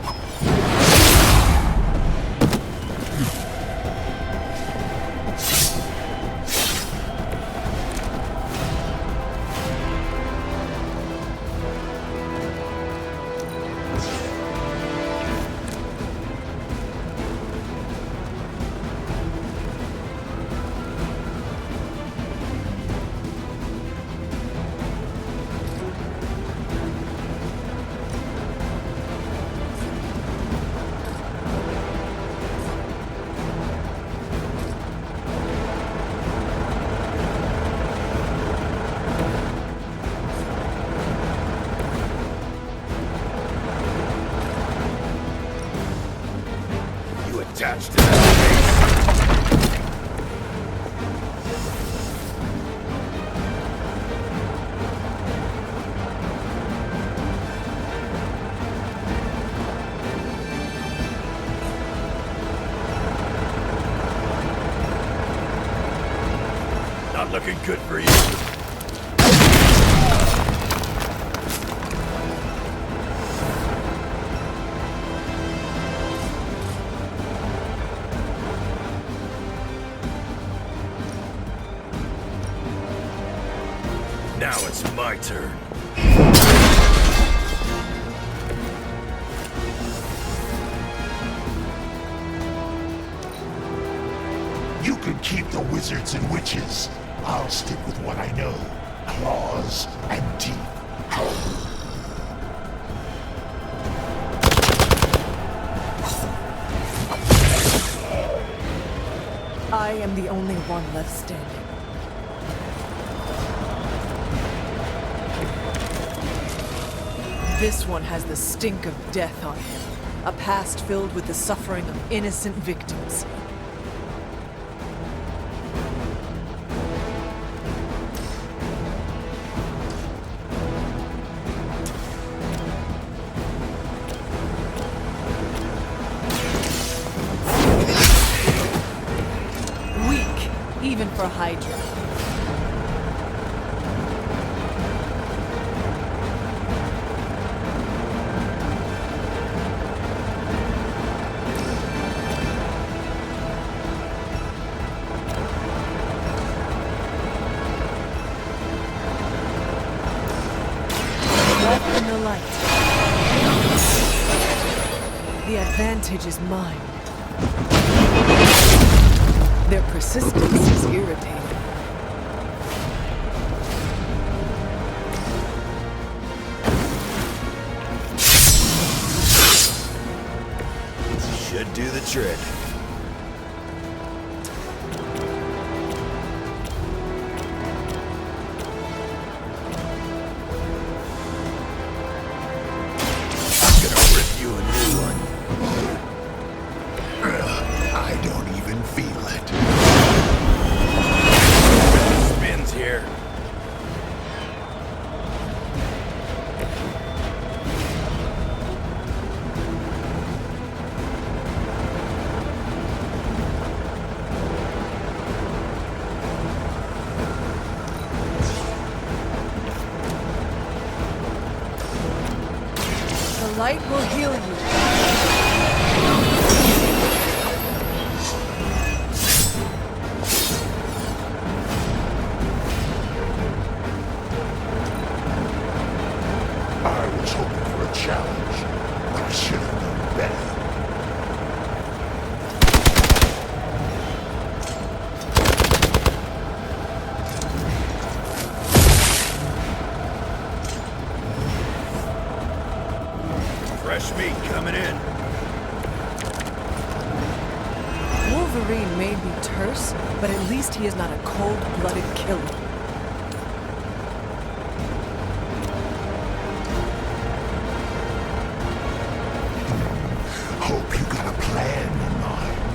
Attached to that Not looking good for you. Now it's my turn. You can keep the wizards and witches. I'll stick with what I know. Claws and teeth. I am the only one left standing. This one has the stink of death on him. A past filled with the suffering of innocent victims. Weak, even for Hydra. Left in the light. The advantage is mine. Their persistence is irritating. Should do the trick. I'm gonna rip you a new one. I don't even feel it. Spins here. The light will heal you. I was hoping for a challenge, but I should have known better. Fresh meat coming in. Wolverine may be terse, but at least he is not a cold-blooded killer. Hope you got a plan in mind.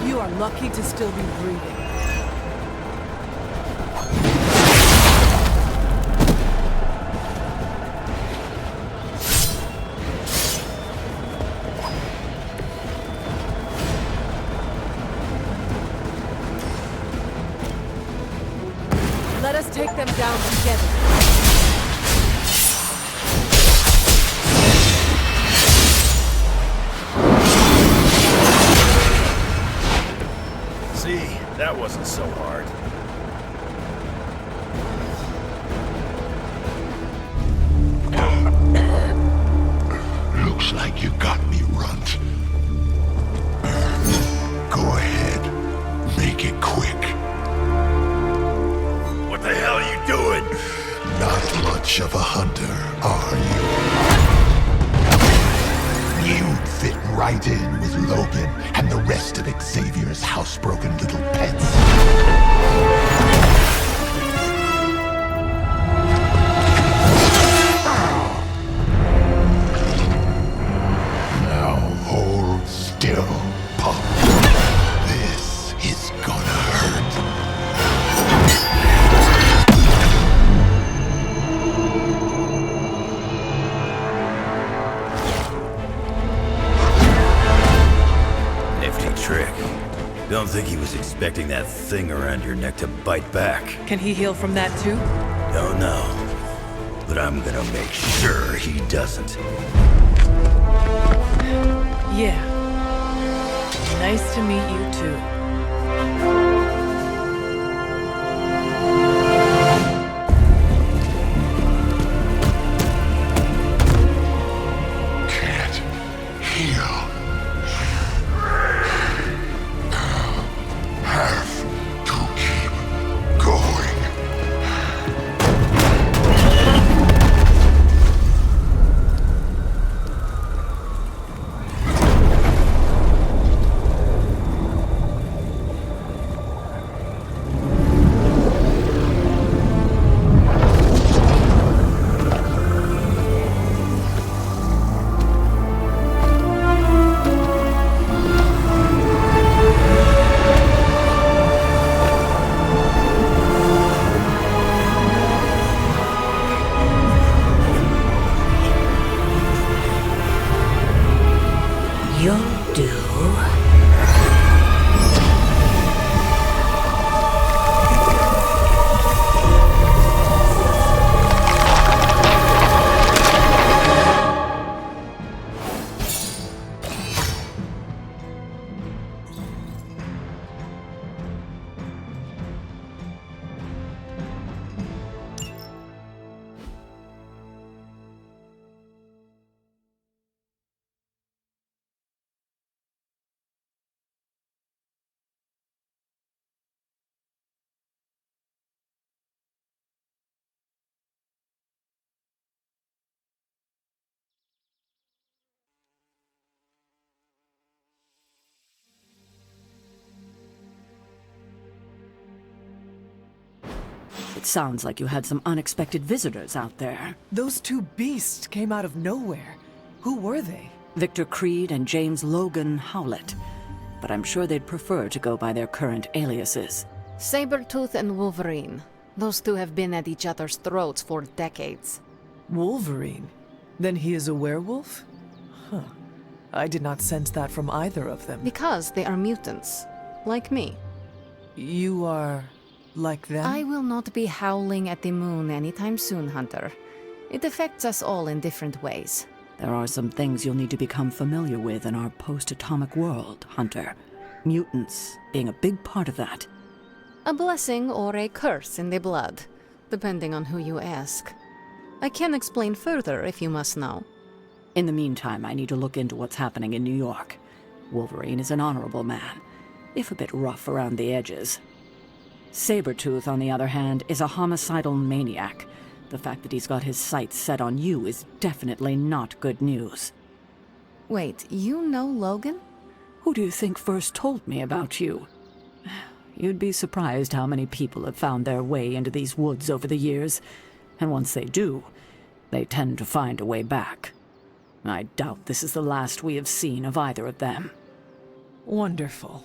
You are lucky to still be breathing. Let us take them down together. See, that wasn't so hard. Looks like you got me, Runt. Go ahead. Make it quick. What the hell are you doing? Not much of a hunter, are you? You'd fit right in with Logan and the rest of Xavier's housebroken little pets. Now hold still, pup. This is gonna hurt. Nifty trick. Don't think he was expecting that thing around your neck to bite back. Can he heal from that too? Don't know. But I'm gonna make sure he doesn't. Yeah, to meet you too. Can't heal. Have to keep going. You'll do. It sounds like you had some unexpected visitors out there. Those two beasts came out of nowhere. Who were they? Victor Creed and James Logan Howlett. But I'm sure they'd prefer to go by their current aliases. Sabretooth and Wolverine. Those two have been at each other's throats for decades. Wolverine? Then he is a werewolf? Huh. I did not sense that from either of them. Because they are mutants. Like me. You are... like them? I will not be howling at the moon anytime soon, Hunter. It affects us all in different ways. There are some things you'll need to become familiar with in our post-atomic world, Hunter. Mutants being a big part of that. A blessing or a curse in the blood, depending on who you ask. I can explain further if you must know. In the meantime, I need to look into what's happening in New York. Wolverine is an honorable man, if a bit rough around the edges. Sabretooth, on the other hand, is a homicidal maniac. The fact that he's got his sights set on you is definitely not good news. Wait, you know Logan? Who do you think first told me about you? You'd be surprised how many people have found their way into these woods over the years. And once they do, they tend to find a way back. I doubt this is the last we have seen of either of them. Wonderful.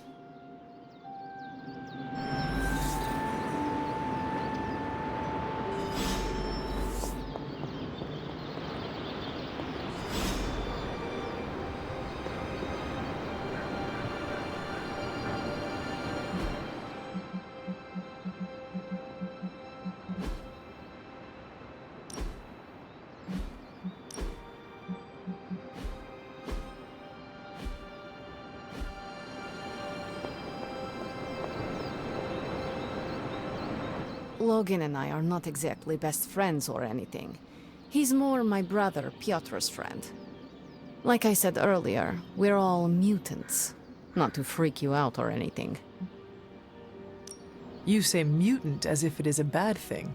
Logan and I are not exactly best friends or anything. He's more my brother Piotr's friend. Like I said earlier, we're all mutants. Not to freak you out or anything. You say mutant as if it is a bad thing.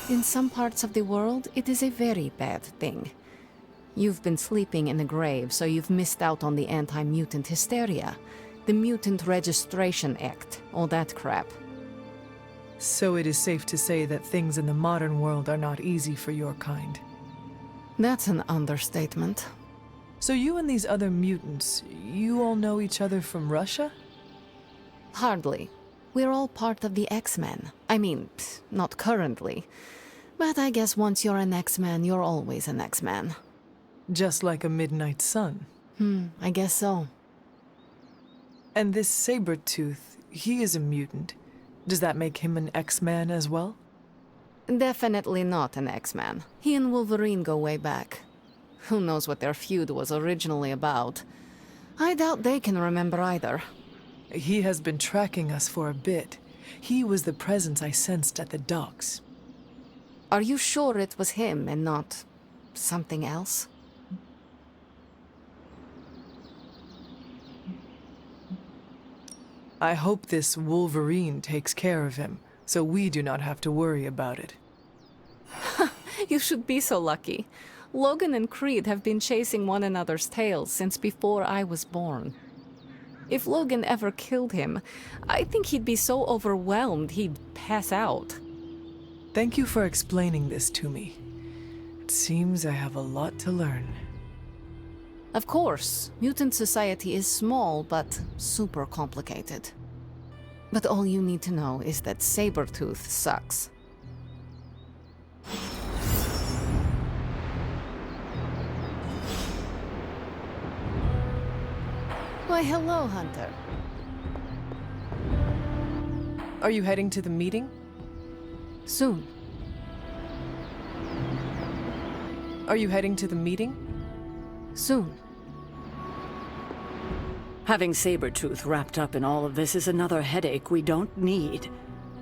In some parts of the world, it is a very bad thing. You've been sleeping in the grave, so you've missed out on the anti-mutant hysteria. The Mutant Registration Act, all that crap. So it is safe to say that things in the modern world are not easy for your kind. That's an understatement. So you and these other mutants, you all know each other from Russia? Hardly. We're all part of the X-Men. I mean, not currently. But I guess once you're an X-Man, you're always an X-Man. Just like a midnight sun. I guess so. And this Sabretooth, he is a mutant. Does that make him an X-Man as well? Definitely not an X-Man. He and Wolverine go way back. Who knows what their feud was originally about. I doubt they can remember either. He has been tracking us for a bit. He was the presence I sensed at the docks. Are you sure it was him and not something else? I hope this Wolverine takes care of him, so we do not have to worry about it. You should be so lucky. Logan and Creed have been chasing one another's tails since before I was born. If Logan ever killed him, I think he'd be so overwhelmed he'd pass out. Thank you for explaining this to me. It seems I have a lot to learn. Of course, mutant society is small but super complicated. But all you need to know is that Sabretooth sucks. Why, hello, Hunter. Are you heading to the meeting? Soon. Are you heading to the meeting? Soon. Having Sabretooth wrapped up in all of this is another headache we don't need.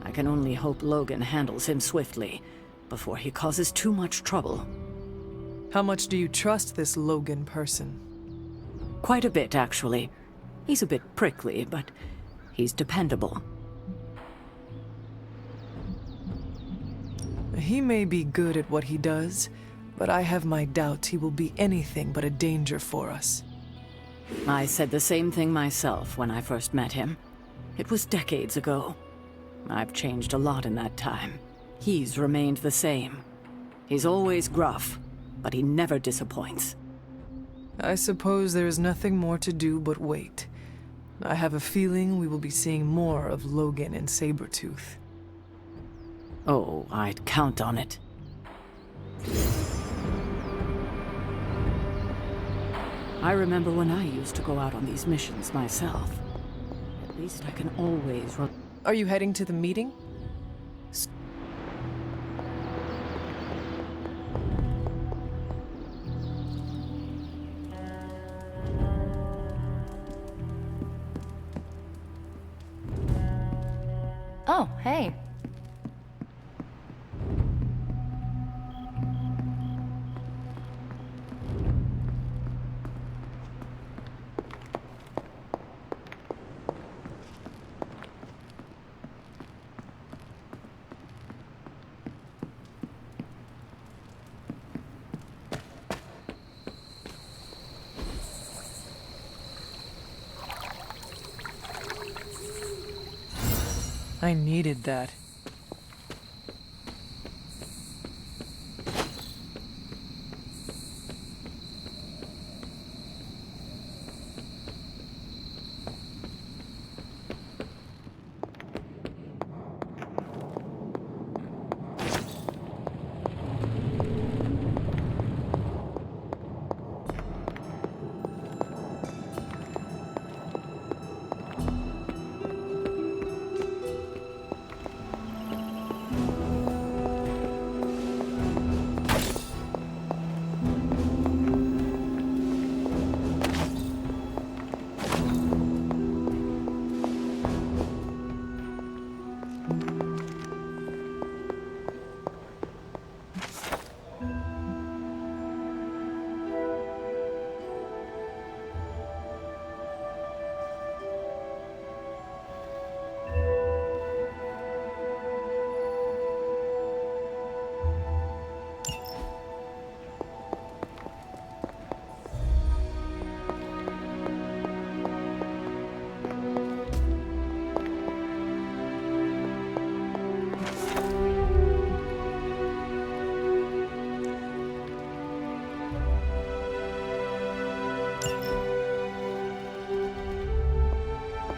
I can only hope Logan handles him swiftly, before he causes too much trouble. How much do you trust this Logan person? Quite a bit, actually. He's a bit prickly, but he's dependable. He may be good at what he does, but I have my doubts he will be anything but a danger for us. I said the same thing myself when I first met him. It was decades ago. I've changed a lot in that time. He's remained the same. He's always gruff, but he never disappoints. I suppose there is nothing more to do but wait. I have a feeling we will be seeing more of Logan and Sabretooth. Oh, I'd count on it. I remember when I used to go out on these missions myself. At least I can always run. Are you heading to the meeting? Oh, hey. I needed that.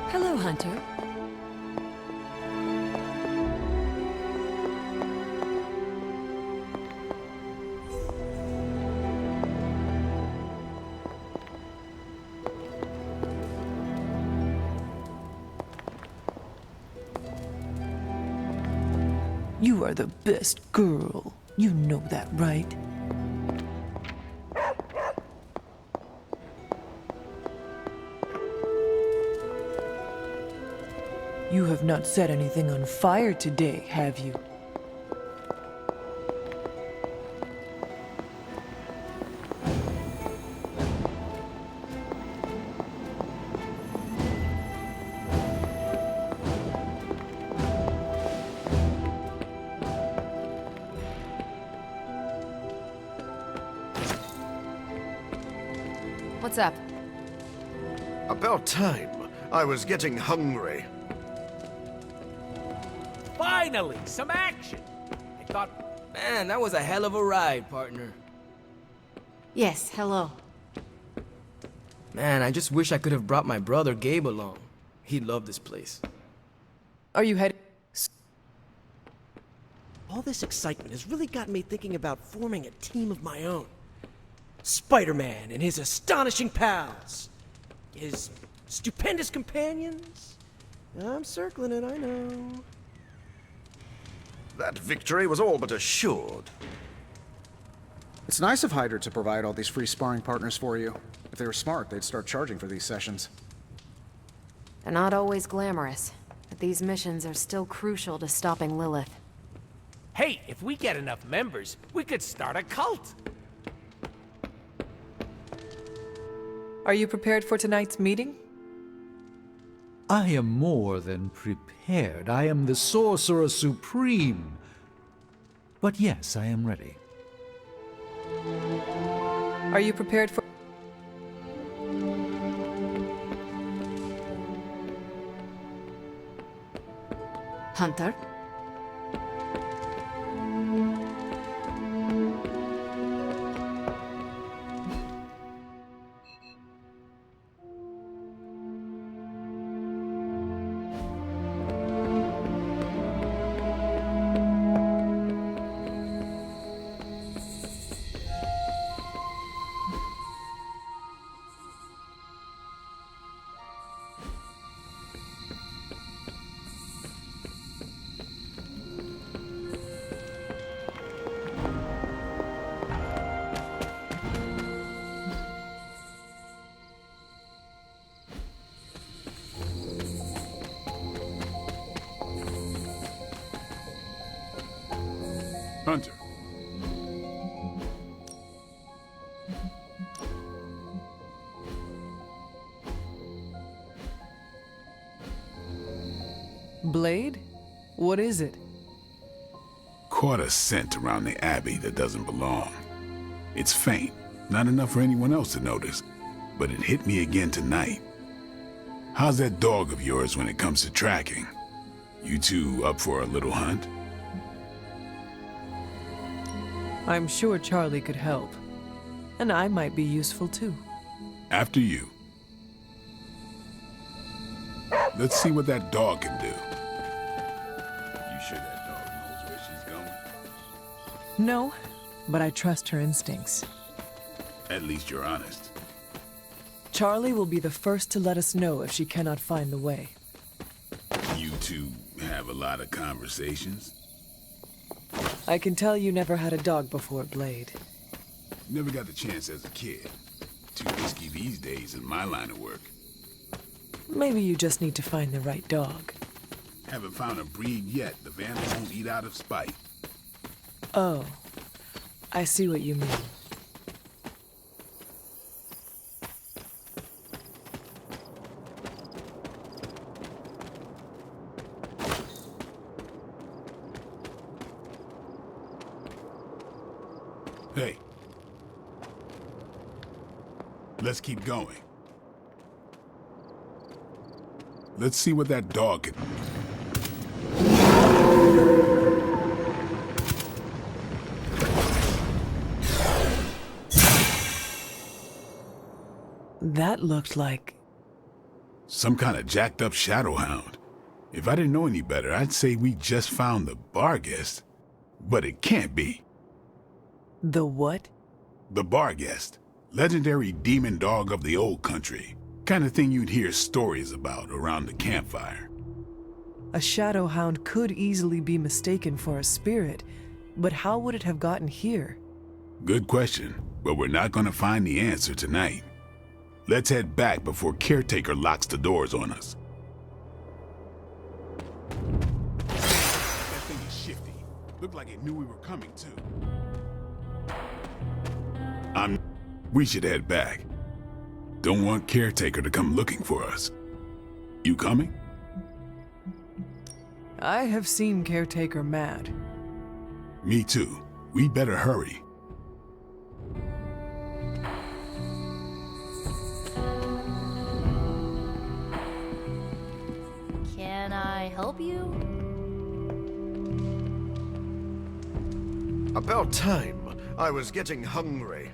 Hello, Hunter. You are the best girl. You know that, right? You have not set anything on fire today, have you? What's up? About time. I was getting hungry. Finally, some action! I thought... Man, that was a hell of a ride, partner. Yes, hello. Man, I just wish I could have brought my brother Gabe along. He'd love this place. Are you heading? All this excitement has really got me thinking about forming a team of my own. Spider-Man and his astonishing pals. His stupendous companions. I'm circling it, I know. That victory was all but assured. It's nice of Hydra to provide all these free sparring partners for you. If they were smart, they'd start charging for these sessions. They're not always glamorous, but these missions are still crucial to stopping Lilith. Hey, if we get enough members, we could start a cult. Are you prepared for tonight's meeting? I am more than prepared. I am the Sorcerer Supreme. But yes, I am ready. Are you prepared for... Hunter? Hunter. Blade? What is it? Caught a scent around the Abbey that doesn't belong. It's faint, not enough for anyone else to notice, but it hit me again tonight. How's that dog of yours when it comes to tracking? You two up for a little hunt? I'm sure Charlie could help. And I might be useful too. After you. Let's see what that dog can do. You sure that dog knows where she's going? No, but I trust her instincts. At least you're honest. Charlie will be the first to let us know if she cannot find the way. You two have a lot of conversations? I can tell you never had a dog before, Blade. Never got the chance as a kid. Too risky these days in my line of work. Maybe you just need to find the right dog. Haven't found a breed yet the Vandals won't eat out of spite. Oh, I see what you mean. Hey. Let's keep going. Let's see what that dog can... That looked like... some kind of jacked up shadowhound. If I didn't know any better, I'd say we just found the Barghest. But it can't be. The what? The Barghest. Legendary demon dog of the old country. Kind of thing you'd hear stories about around the campfire. A shadowhound could easily be mistaken for a spirit, but how would it have gotten here? Good question, but we're not gonna find the answer tonight. Let's head back before Caretaker locks the doors on us. Looked like it knew we were coming, too. We should head back. Don't want Caretaker to come looking for us. You coming? I have seen Caretaker mad. Me too. We better hurry. Can I help you? About time. I was getting hungry.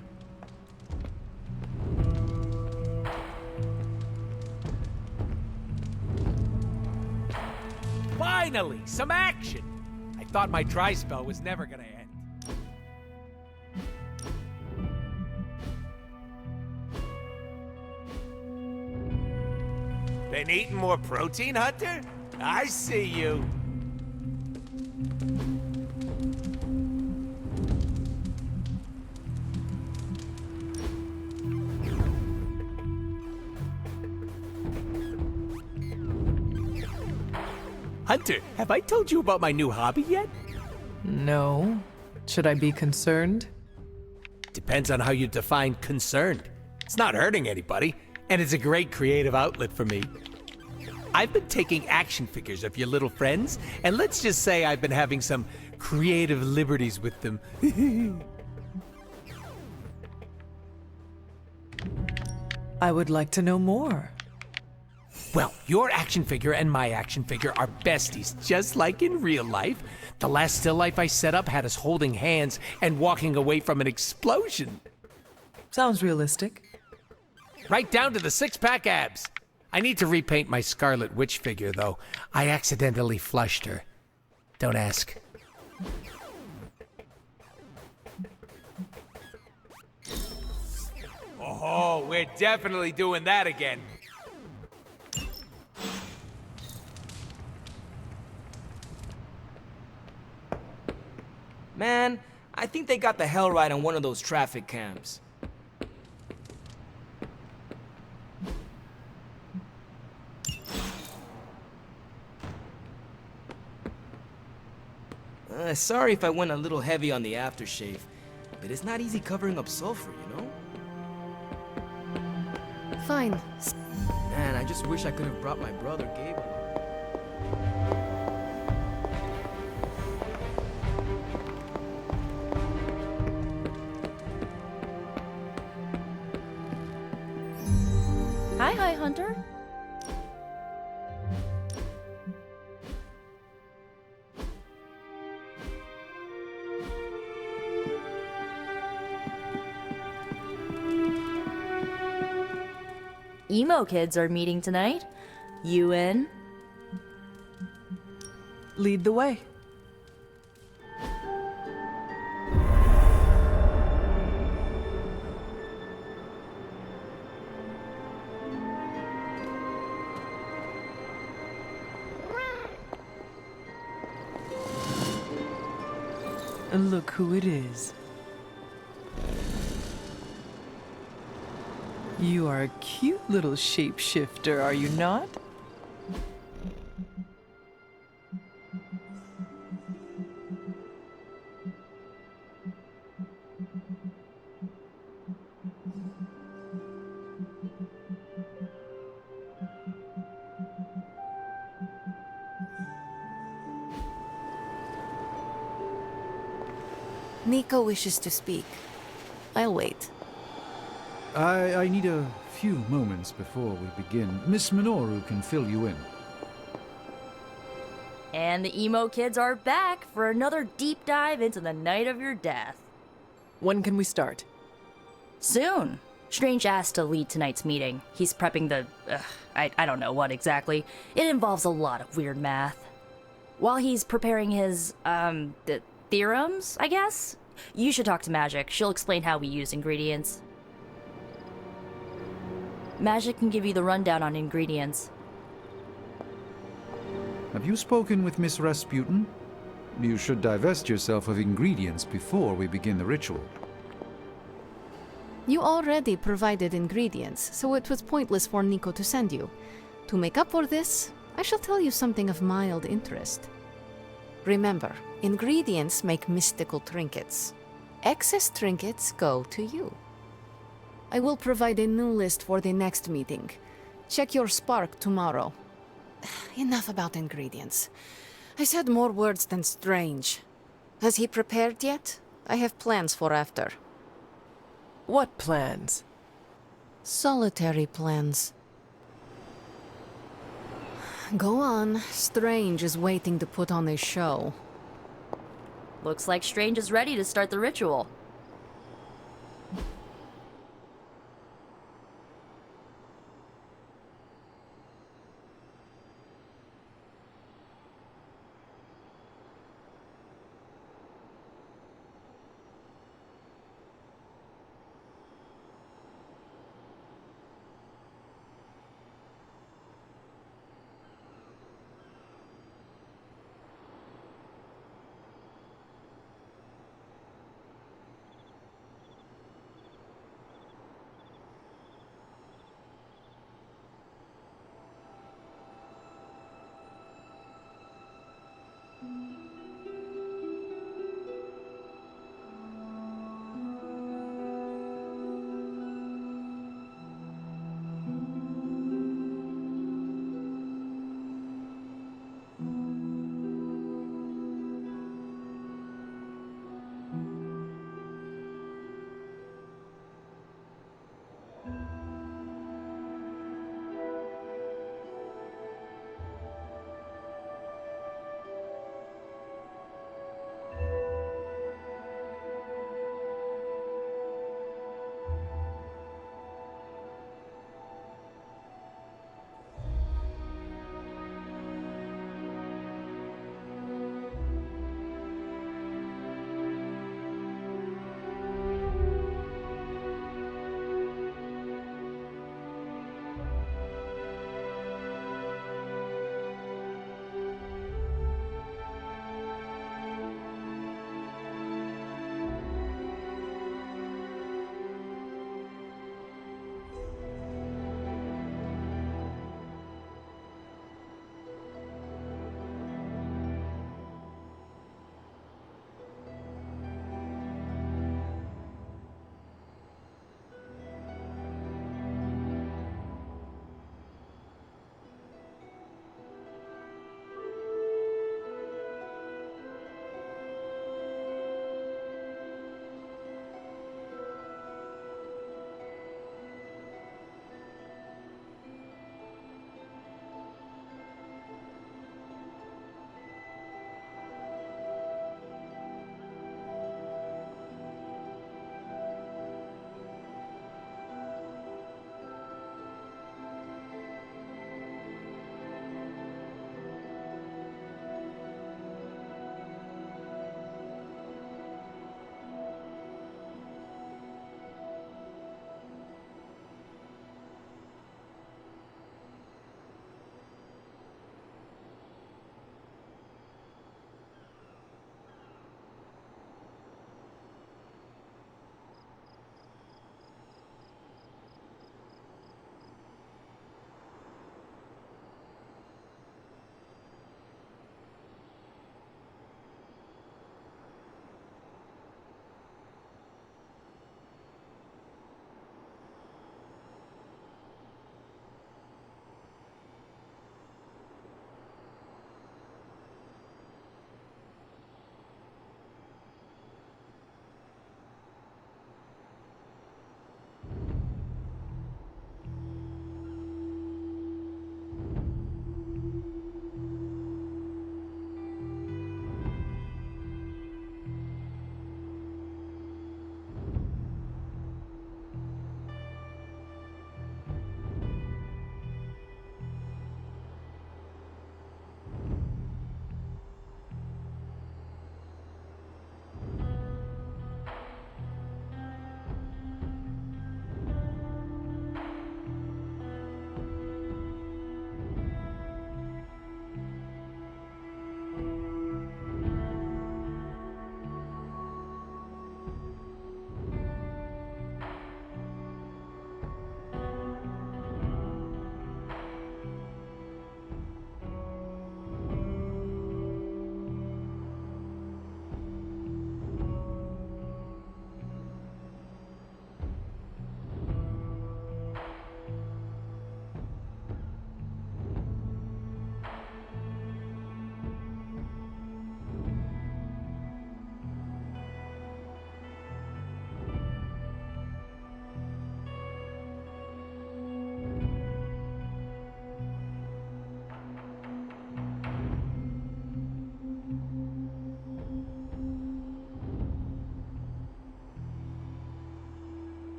Finally, some action! I thought my dry spell was never gonna end. Been eating more protein, Hunter? I see you. Hunter, have I told you about my new hobby yet? No. Should I be concerned? Depends on how you define concerned. It's not hurting anybody, and it's a great creative outlet for me. I've been taking action figures of your little friends, and let's just say I've been having some creative liberties with them. I would like to know more. Well, your action figure and my action figure are besties, just like in real life. The last still life I set up had us holding hands and walking away from an explosion. Sounds realistic. Right down to the six-pack abs. I need to repaint my Scarlet Witch figure, though. I accidentally flushed her. Don't ask. Oh, we're definitely doing that again. Man, I think they got the hell right on one of those traffic cams. Sorry if I went a little heavy on the aftershave, but it's not easy covering up sulfur, you know? Fine. Man, I just wish I could have brought my brother Gabe along. Hi, Hunter. Emo kids are meeting tonight. You in? Lead the way. Look who it is. You are a cute little shapeshifter, are you not? Nico wishes to speak. I'll wait. I need a few moments before we begin. Miss Minoru can fill you in. And the emo kids are back for another deep dive into the night of your death. When can we start? Soon. Strange asked to lead tonight's meeting. He's prepping the... I don't know what exactly. It involves a lot of weird math. While he's preparing his, the theorems, I guess? You should talk to Magic. She'll explain how we use ingredients. Magic can give you the rundown on ingredients. Have you spoken with Miss Rasputin? You should divest yourself of ingredients before we begin the ritual. You already provided ingredients, so it was pointless for Nico to send you. To make up for this, I shall tell you something of mild interest. Remember, Ingredients make mystical trinkets. Excess trinkets go to you. I will provide a new list for the next meeting. Check your spark tomorrow. Enough about ingredients. I said more words than strange. Has he prepared yet? I have plans for after. What plans? Solitary plans. Go on. Strange is waiting to put on a show. Looks like Strange is ready to start the ritual.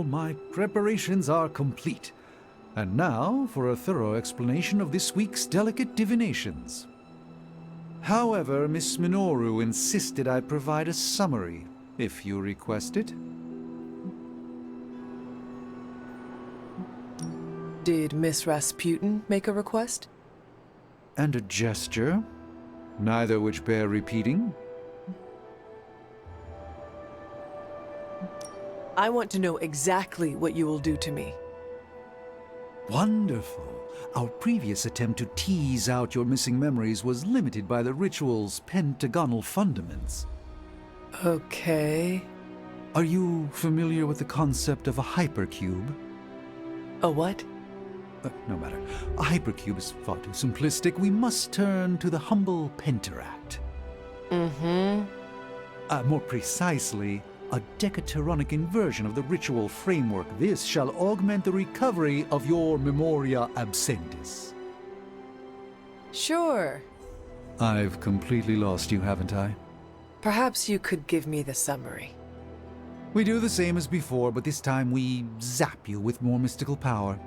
all my preparations are complete. And now for a thorough explanation of this week's delicate divinations. However, Miss Minoru insisted I provide a summary, if you request it. Did Miss Rasputin make a request? And a gesture, neither which bear repeating. I want to know exactly what you will do to me. Wonderful. Our previous attempt to tease out your missing memories was limited by the ritual's pentagonal fundaments. Okay. Are you familiar with the concept of a hypercube? A what? No matter. A hypercube is far too simplistic. We must turn to the humble pentaract. More precisely, a decaturonic inversion of the ritual framework. This shall augment the recovery of your memoria absentis. Sure. I've completely lost you, haven't I? Perhaps you could give me the summary. We do the same as before, but this time we zap you with more mystical power.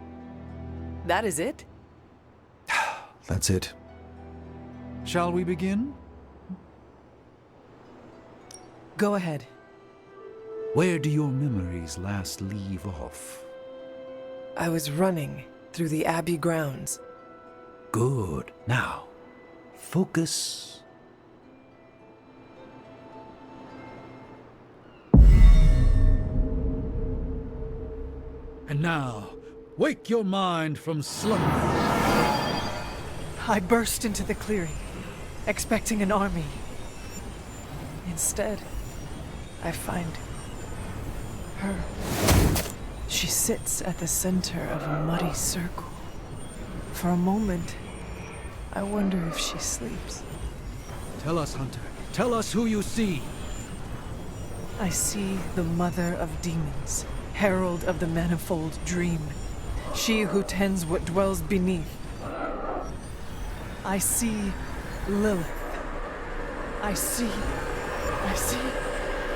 That is it? That's it. Shall we begin? Go ahead. Where do your memories last leave off? I was running through the Abbey grounds. Good. Now, focus. And now, wake your mind from slumber. I burst into the clearing, expecting an army. Instead, I find her. She sits at the center of a muddy circle. For a moment, I wonder if she sleeps. Tell us, Hunter. Tell us who you see. I see the mother of demons, herald of the manifold dream, she who tends what dwells beneath. I see Lilith. I see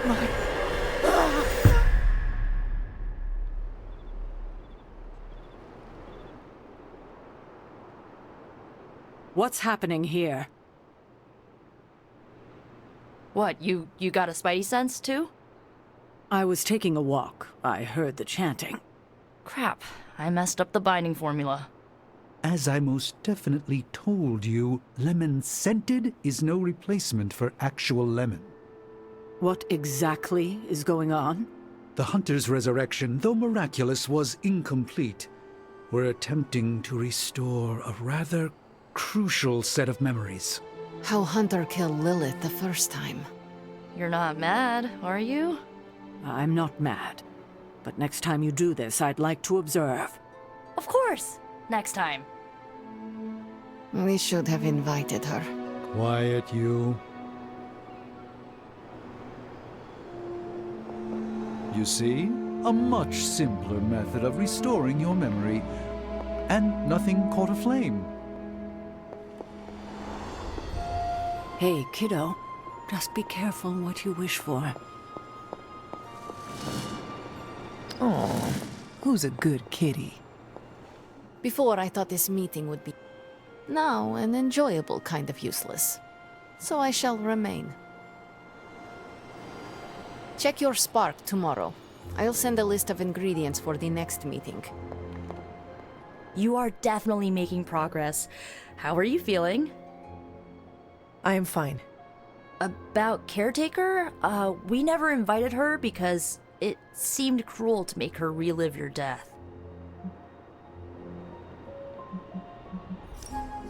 my... What's happening here? What, you got a spidey sense, too? I was taking a walk. I heard the chanting. Crap, I messed up the binding formula. As I most definitely told you, lemon scented is no replacement for actual lemon. What exactly is going on? The Hunter's resurrection, though miraculous, was incomplete. We're attempting to restore a rather crucial set of memories. How Hunter killed Lilith the first time. You're not mad, are you? I'm not mad. But next time you do this, I'd like to observe. Of course! Next time. We should have invited her. Quiet, you. You see? A much simpler method of restoring your memory. And nothing caught aflame. Hey, kiddo. Just be careful what you wish for. Oh, who's a good kitty? Before, I thought this meeting would be... now an enjoyable kind of useless. So I shall remain. Check your spark tomorrow. I'll send a list of ingredients for the next meeting. You are definitely making progress. How are you feeling? I am fine. About Caretaker? We never invited her because it seemed cruel to make her relive your death.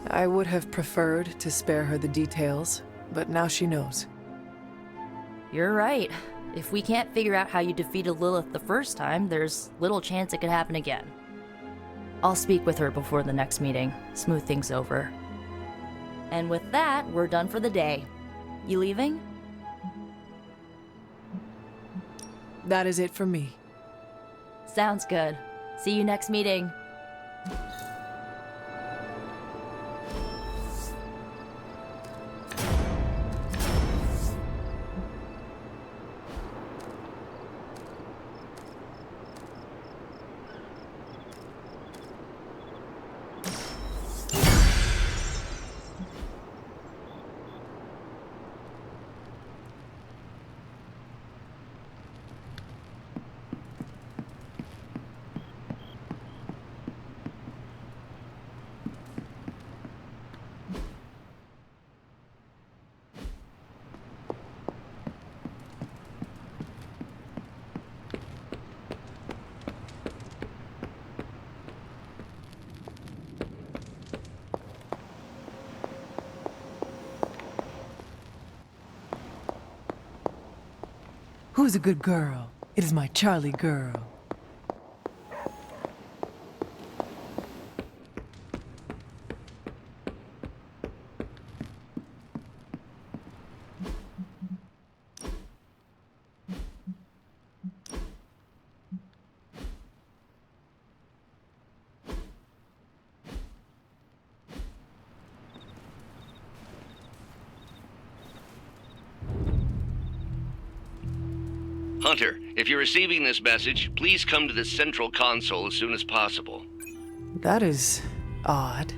I would have preferred to spare her the details, but now she knows. You're right. If we can't figure out how you defeated Lilith the first time, there's little chance it could happen again. I'll speak with her before the next meeting, smooth things over. And with that, we're done for the day. You leaving? That is it for me. Sounds good. See you next meeting. Who's a good girl? It is my Charlie girl. Hunter, if you're receiving this message, please come to the central console as soon as possible. That is odd.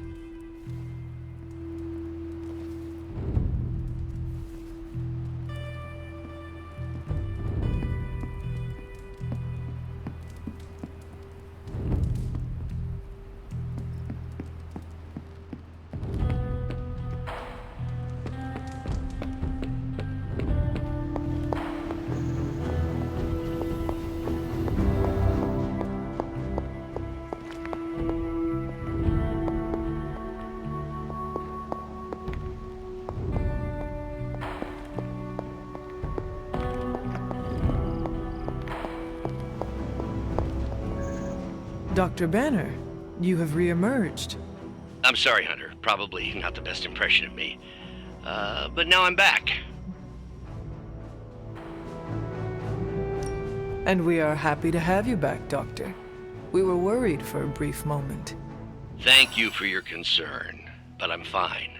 Dr. Banner, you have re-emerged. I'm sorry, Hunter. Probably not the best impression of me. But now I'm back. And we are happy to have you back, Doctor. We were worried for a brief moment. Thank you for your concern, but I'm fine.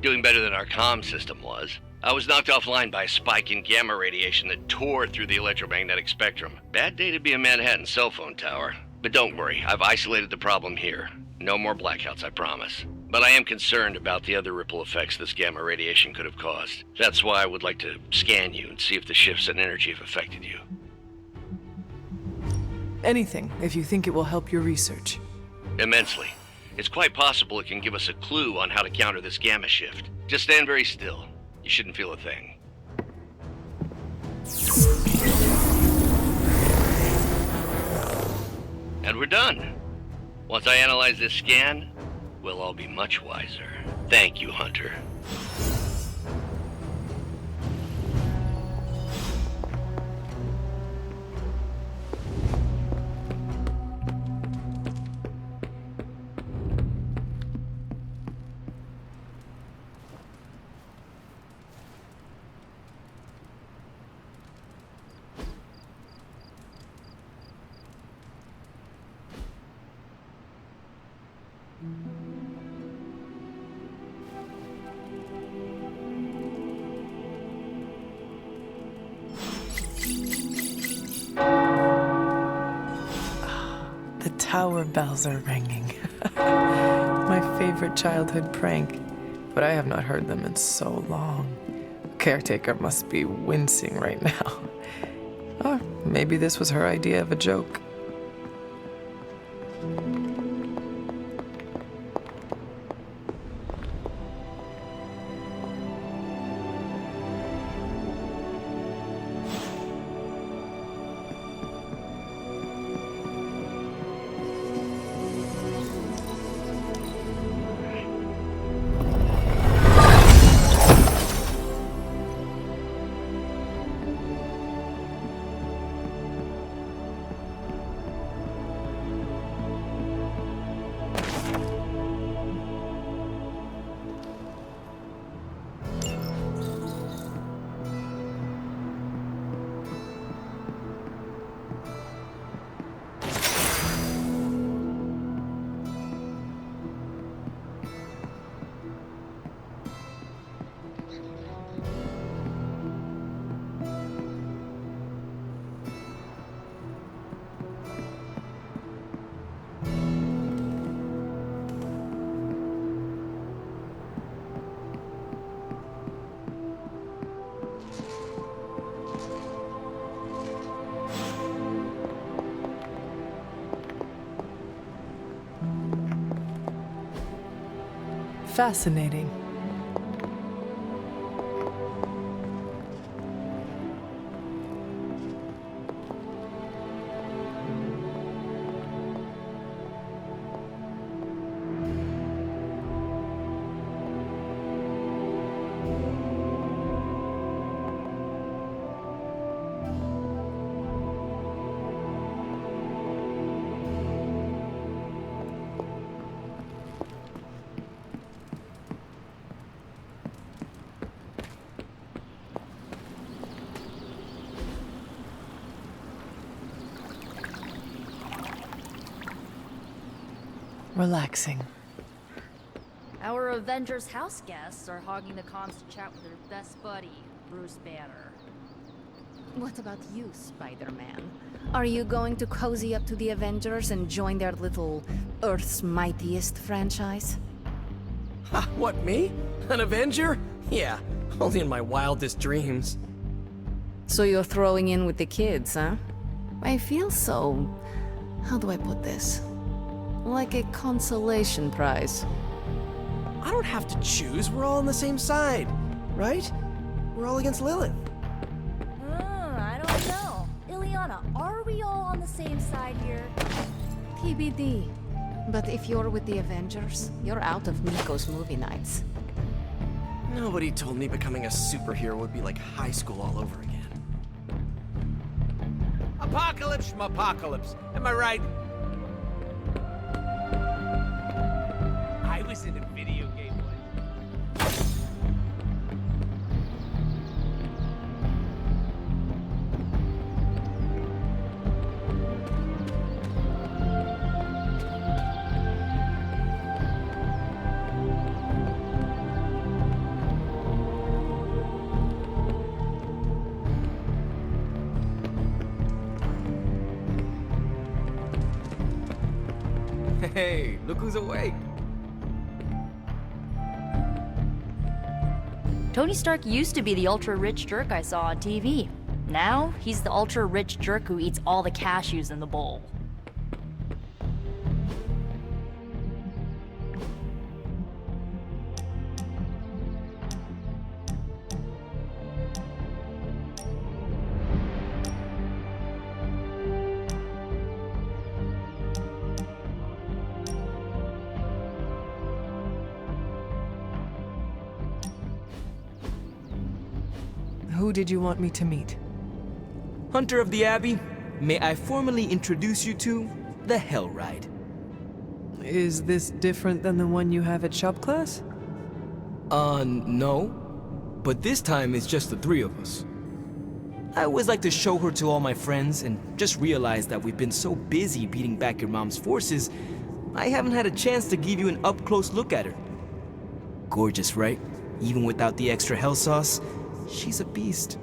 Doing better than our comm system was. I was knocked offline by a spike in gamma radiation that tore through the electromagnetic spectrum. Bad day to be a Manhattan cell phone tower. But don't worry, I've isolated the problem here. No more blackouts, I promise. But I am concerned about the other ripple effects this gamma radiation could have caused. That's why I would like to scan you and see if the shifts in energy have affected you. Anything, if you think it will help your research. Immensely. It's quite possible it can give us a clue on how to counter this gamma shift. Just stand very still. You shouldn't feel a thing. And we're done. Once I analyze this scan, we'll all be much wiser. Thank you, Hunter. The tower bells are ringing. My favorite childhood prank, but I have not heard them in so long. Caretaker must be wincing right now. Or maybe this was her idea of a joke. Fascinating. Relaxing. Our Avengers house guests are hogging the comms to chat with their best buddy, Bruce Banner. What about you, Spider-Man? Are you going to cozy up to the Avengers and join their little Earth's Mightiest franchise? Ha, what, me? An Avenger? Yeah, only in my wildest dreams. So you're throwing in with the kids, huh? I feel so... how do I put this? Like a consolation prize. I don't have to choose, we're all on the same side, right? We're all against Lilith. I don't know. Ileana, are we all on the same side here? TBD. But if you're with the Avengers, you're out of Nico's movie nights. Nobody told me becoming a superhero would be like high school all over again. Apocalypse schmapocalypse. Am I right? I was in a video game once. Hey, look who's awake. Tony Stark used to be the ultra-rich jerk I saw on TV. Now, he's the ultra-rich jerk who eats all the cashews in the bowl. Who did you want me to meet? Hunter of the Abbey, may I formally introduce you to the Hell Ride. Is this different than the one you have at shop class? No. But this time it's just the three of us. I always like to show her to all my friends and just realized that we've been so busy beating back your mom's forces, I haven't had a chance to give you an up-close look at her. Gorgeous, right? Even without the extra hell sauce, she's a beast.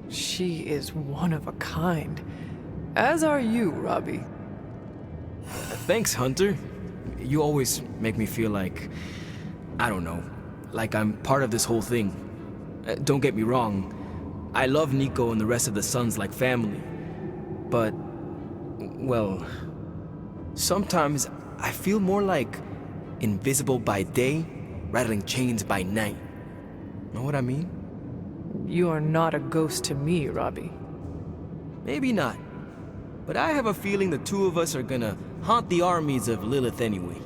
She is one of a kind. As are you, Robbie. Thanks, Hunter. You always make me feel like, I don't know, like I'm part of this whole thing. Don't get me wrong, I love Nico and the rest of the Sons like family. But, well, sometimes I feel more like invisible by day, rattling chains by night. Know what I mean? You are not a ghost to me, Robbie. Maybe not. But I have a feeling the two of us are gonna haunt the armies of Lilith anyway.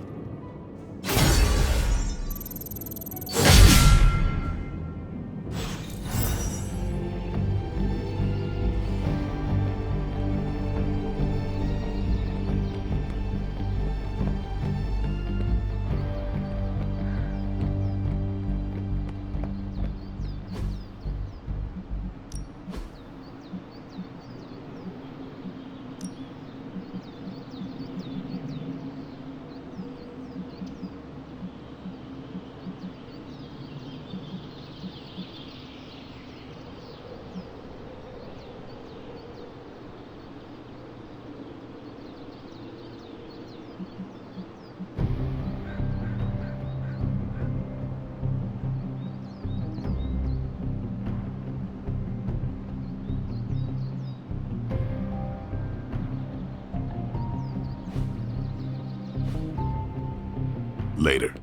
Later.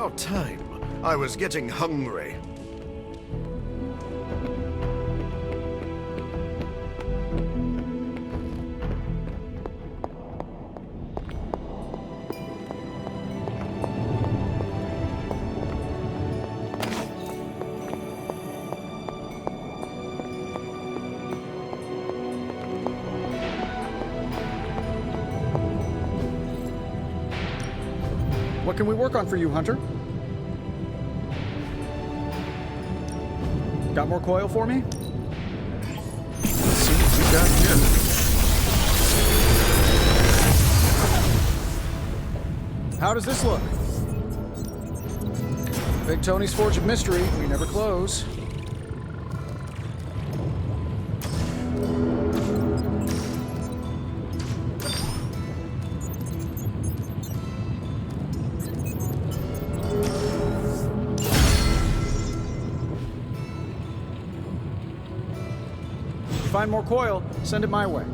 About time. I was getting hungry. What can we work on for you, Hunter? Got more coil for me? Let's see what we got here. How does this look? Big Tony's Forge of Mystery. We never close. Find more coil, send it my way.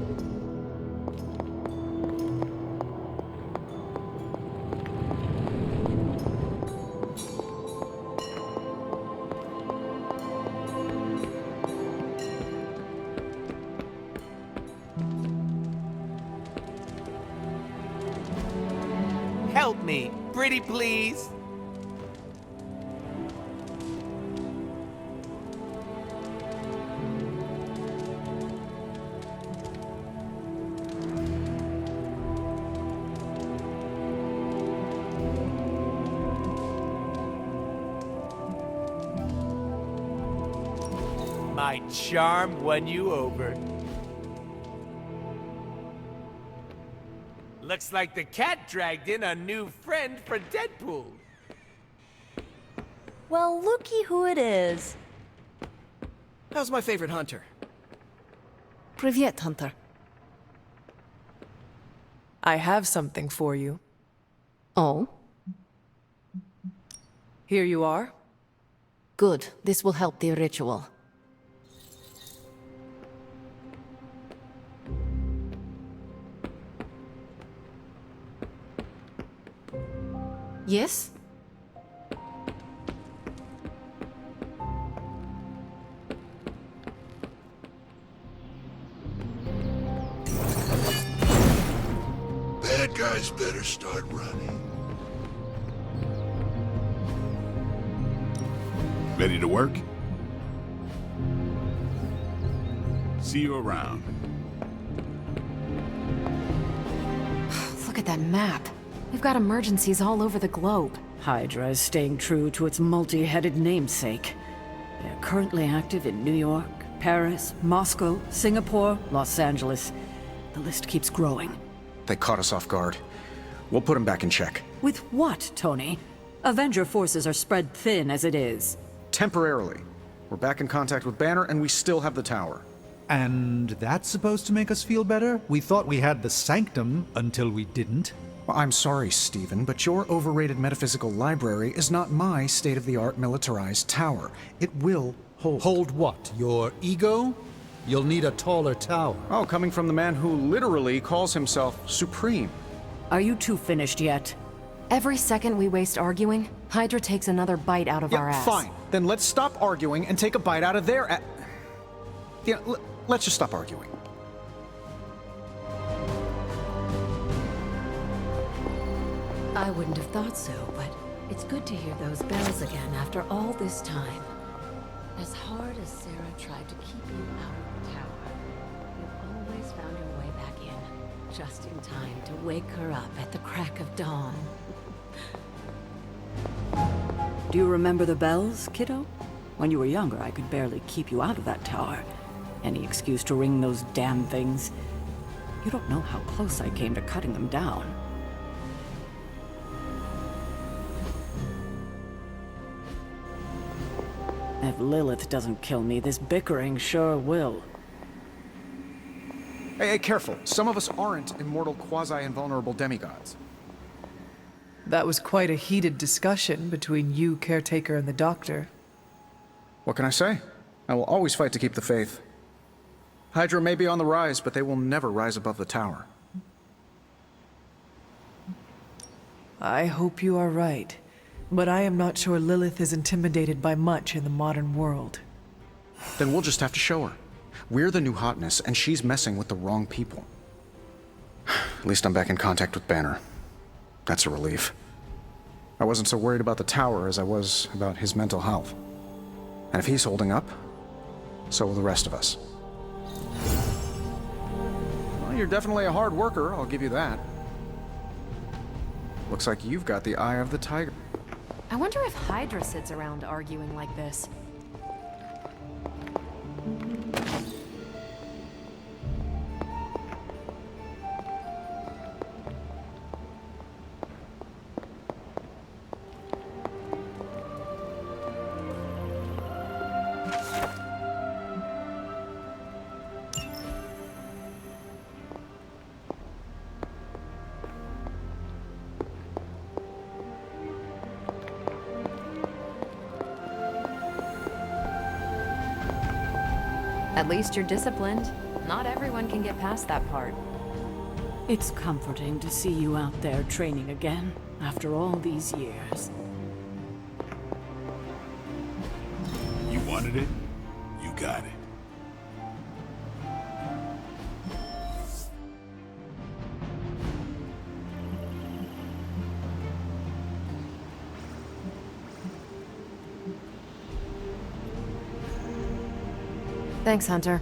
Help me, pretty please. My charm won you over. Looks like the cat dragged in a new friend for Deadpool. Well, looky who it is. How's my favorite hunter? Privyet, Hunter. I have something for you. Oh? Here you are. Good. This will help the ritual. Yes? Bad guys better start running. Ready to work? See you around. Look at that map. We've got emergencies all over the globe. Hydra is staying true to its multi-headed namesake. They're currently active in New York, Paris, Moscow, Singapore, Los Angeles. The list keeps growing. They caught us off guard. We'll put them back in check. With what, Tony? Avenger forces are spread thin as it is. Temporarily. We're back in contact with Banner, and we still have the tower. And that's supposed to make us feel better? We thought we had the sanctum until we didn't. Well, I'm sorry, Stephen, but your overrated metaphysical library is not my state-of-the-art militarized tower. It will hold... Hold what? Your ego? You'll need a taller tower. Oh, coming from the man who literally calls himself Supreme. Are you two finished yet? Every second we waste arguing, Hydra takes another bite out of our ass. Fine. Then let's stop arguing and take a bite out of their ass. Yeah, let's just stop arguing. I wouldn't have thought so, but it's good to hear those bells again after all this time. As hard as Sarah tried to keep you out of the tower, you've always found your way back in, just in time to wake her up at the crack of dawn. Do you remember the bells, kiddo? When you were younger, I could barely keep you out of that tower. Any excuse to ring those damn things. You don't know how close I came to cutting them down. If Lilith doesn't kill me, this bickering sure will. Hey, careful. Some of us aren't immortal, quasi-invulnerable demigods. That was quite a heated discussion between you, Caretaker, and the Doctor. What can I say? I will always fight to keep the faith. Hydra may be on the rise, but they will never rise above the tower. I hope you are right. But I am not sure Lilith is intimidated by much in the modern world. Then we'll just have to show her. We're the new hotness, and she's messing with the wrong people. At least I'm back in contact with Banner. That's a relief. I wasn't so worried about the tower as I was about his mental health. And if he's holding up, so will the rest of us. Well, you're definitely a hard worker, I'll give you that. Looks like you've got the eye of the tiger. I wonder if Hydra sits around arguing like this. At least you're disciplined. Not everyone can get past that part. It's comforting to see you out there training again, after all these years. You wanted it, you got it. Thanks, Hunter.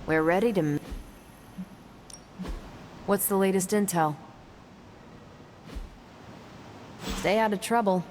We're ready to... What's the latest intel? Stay out of trouble.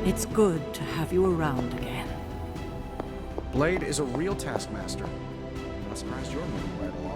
It's good to have you around again. Blade is a real taskmaster. I'm surprised you're moving right along.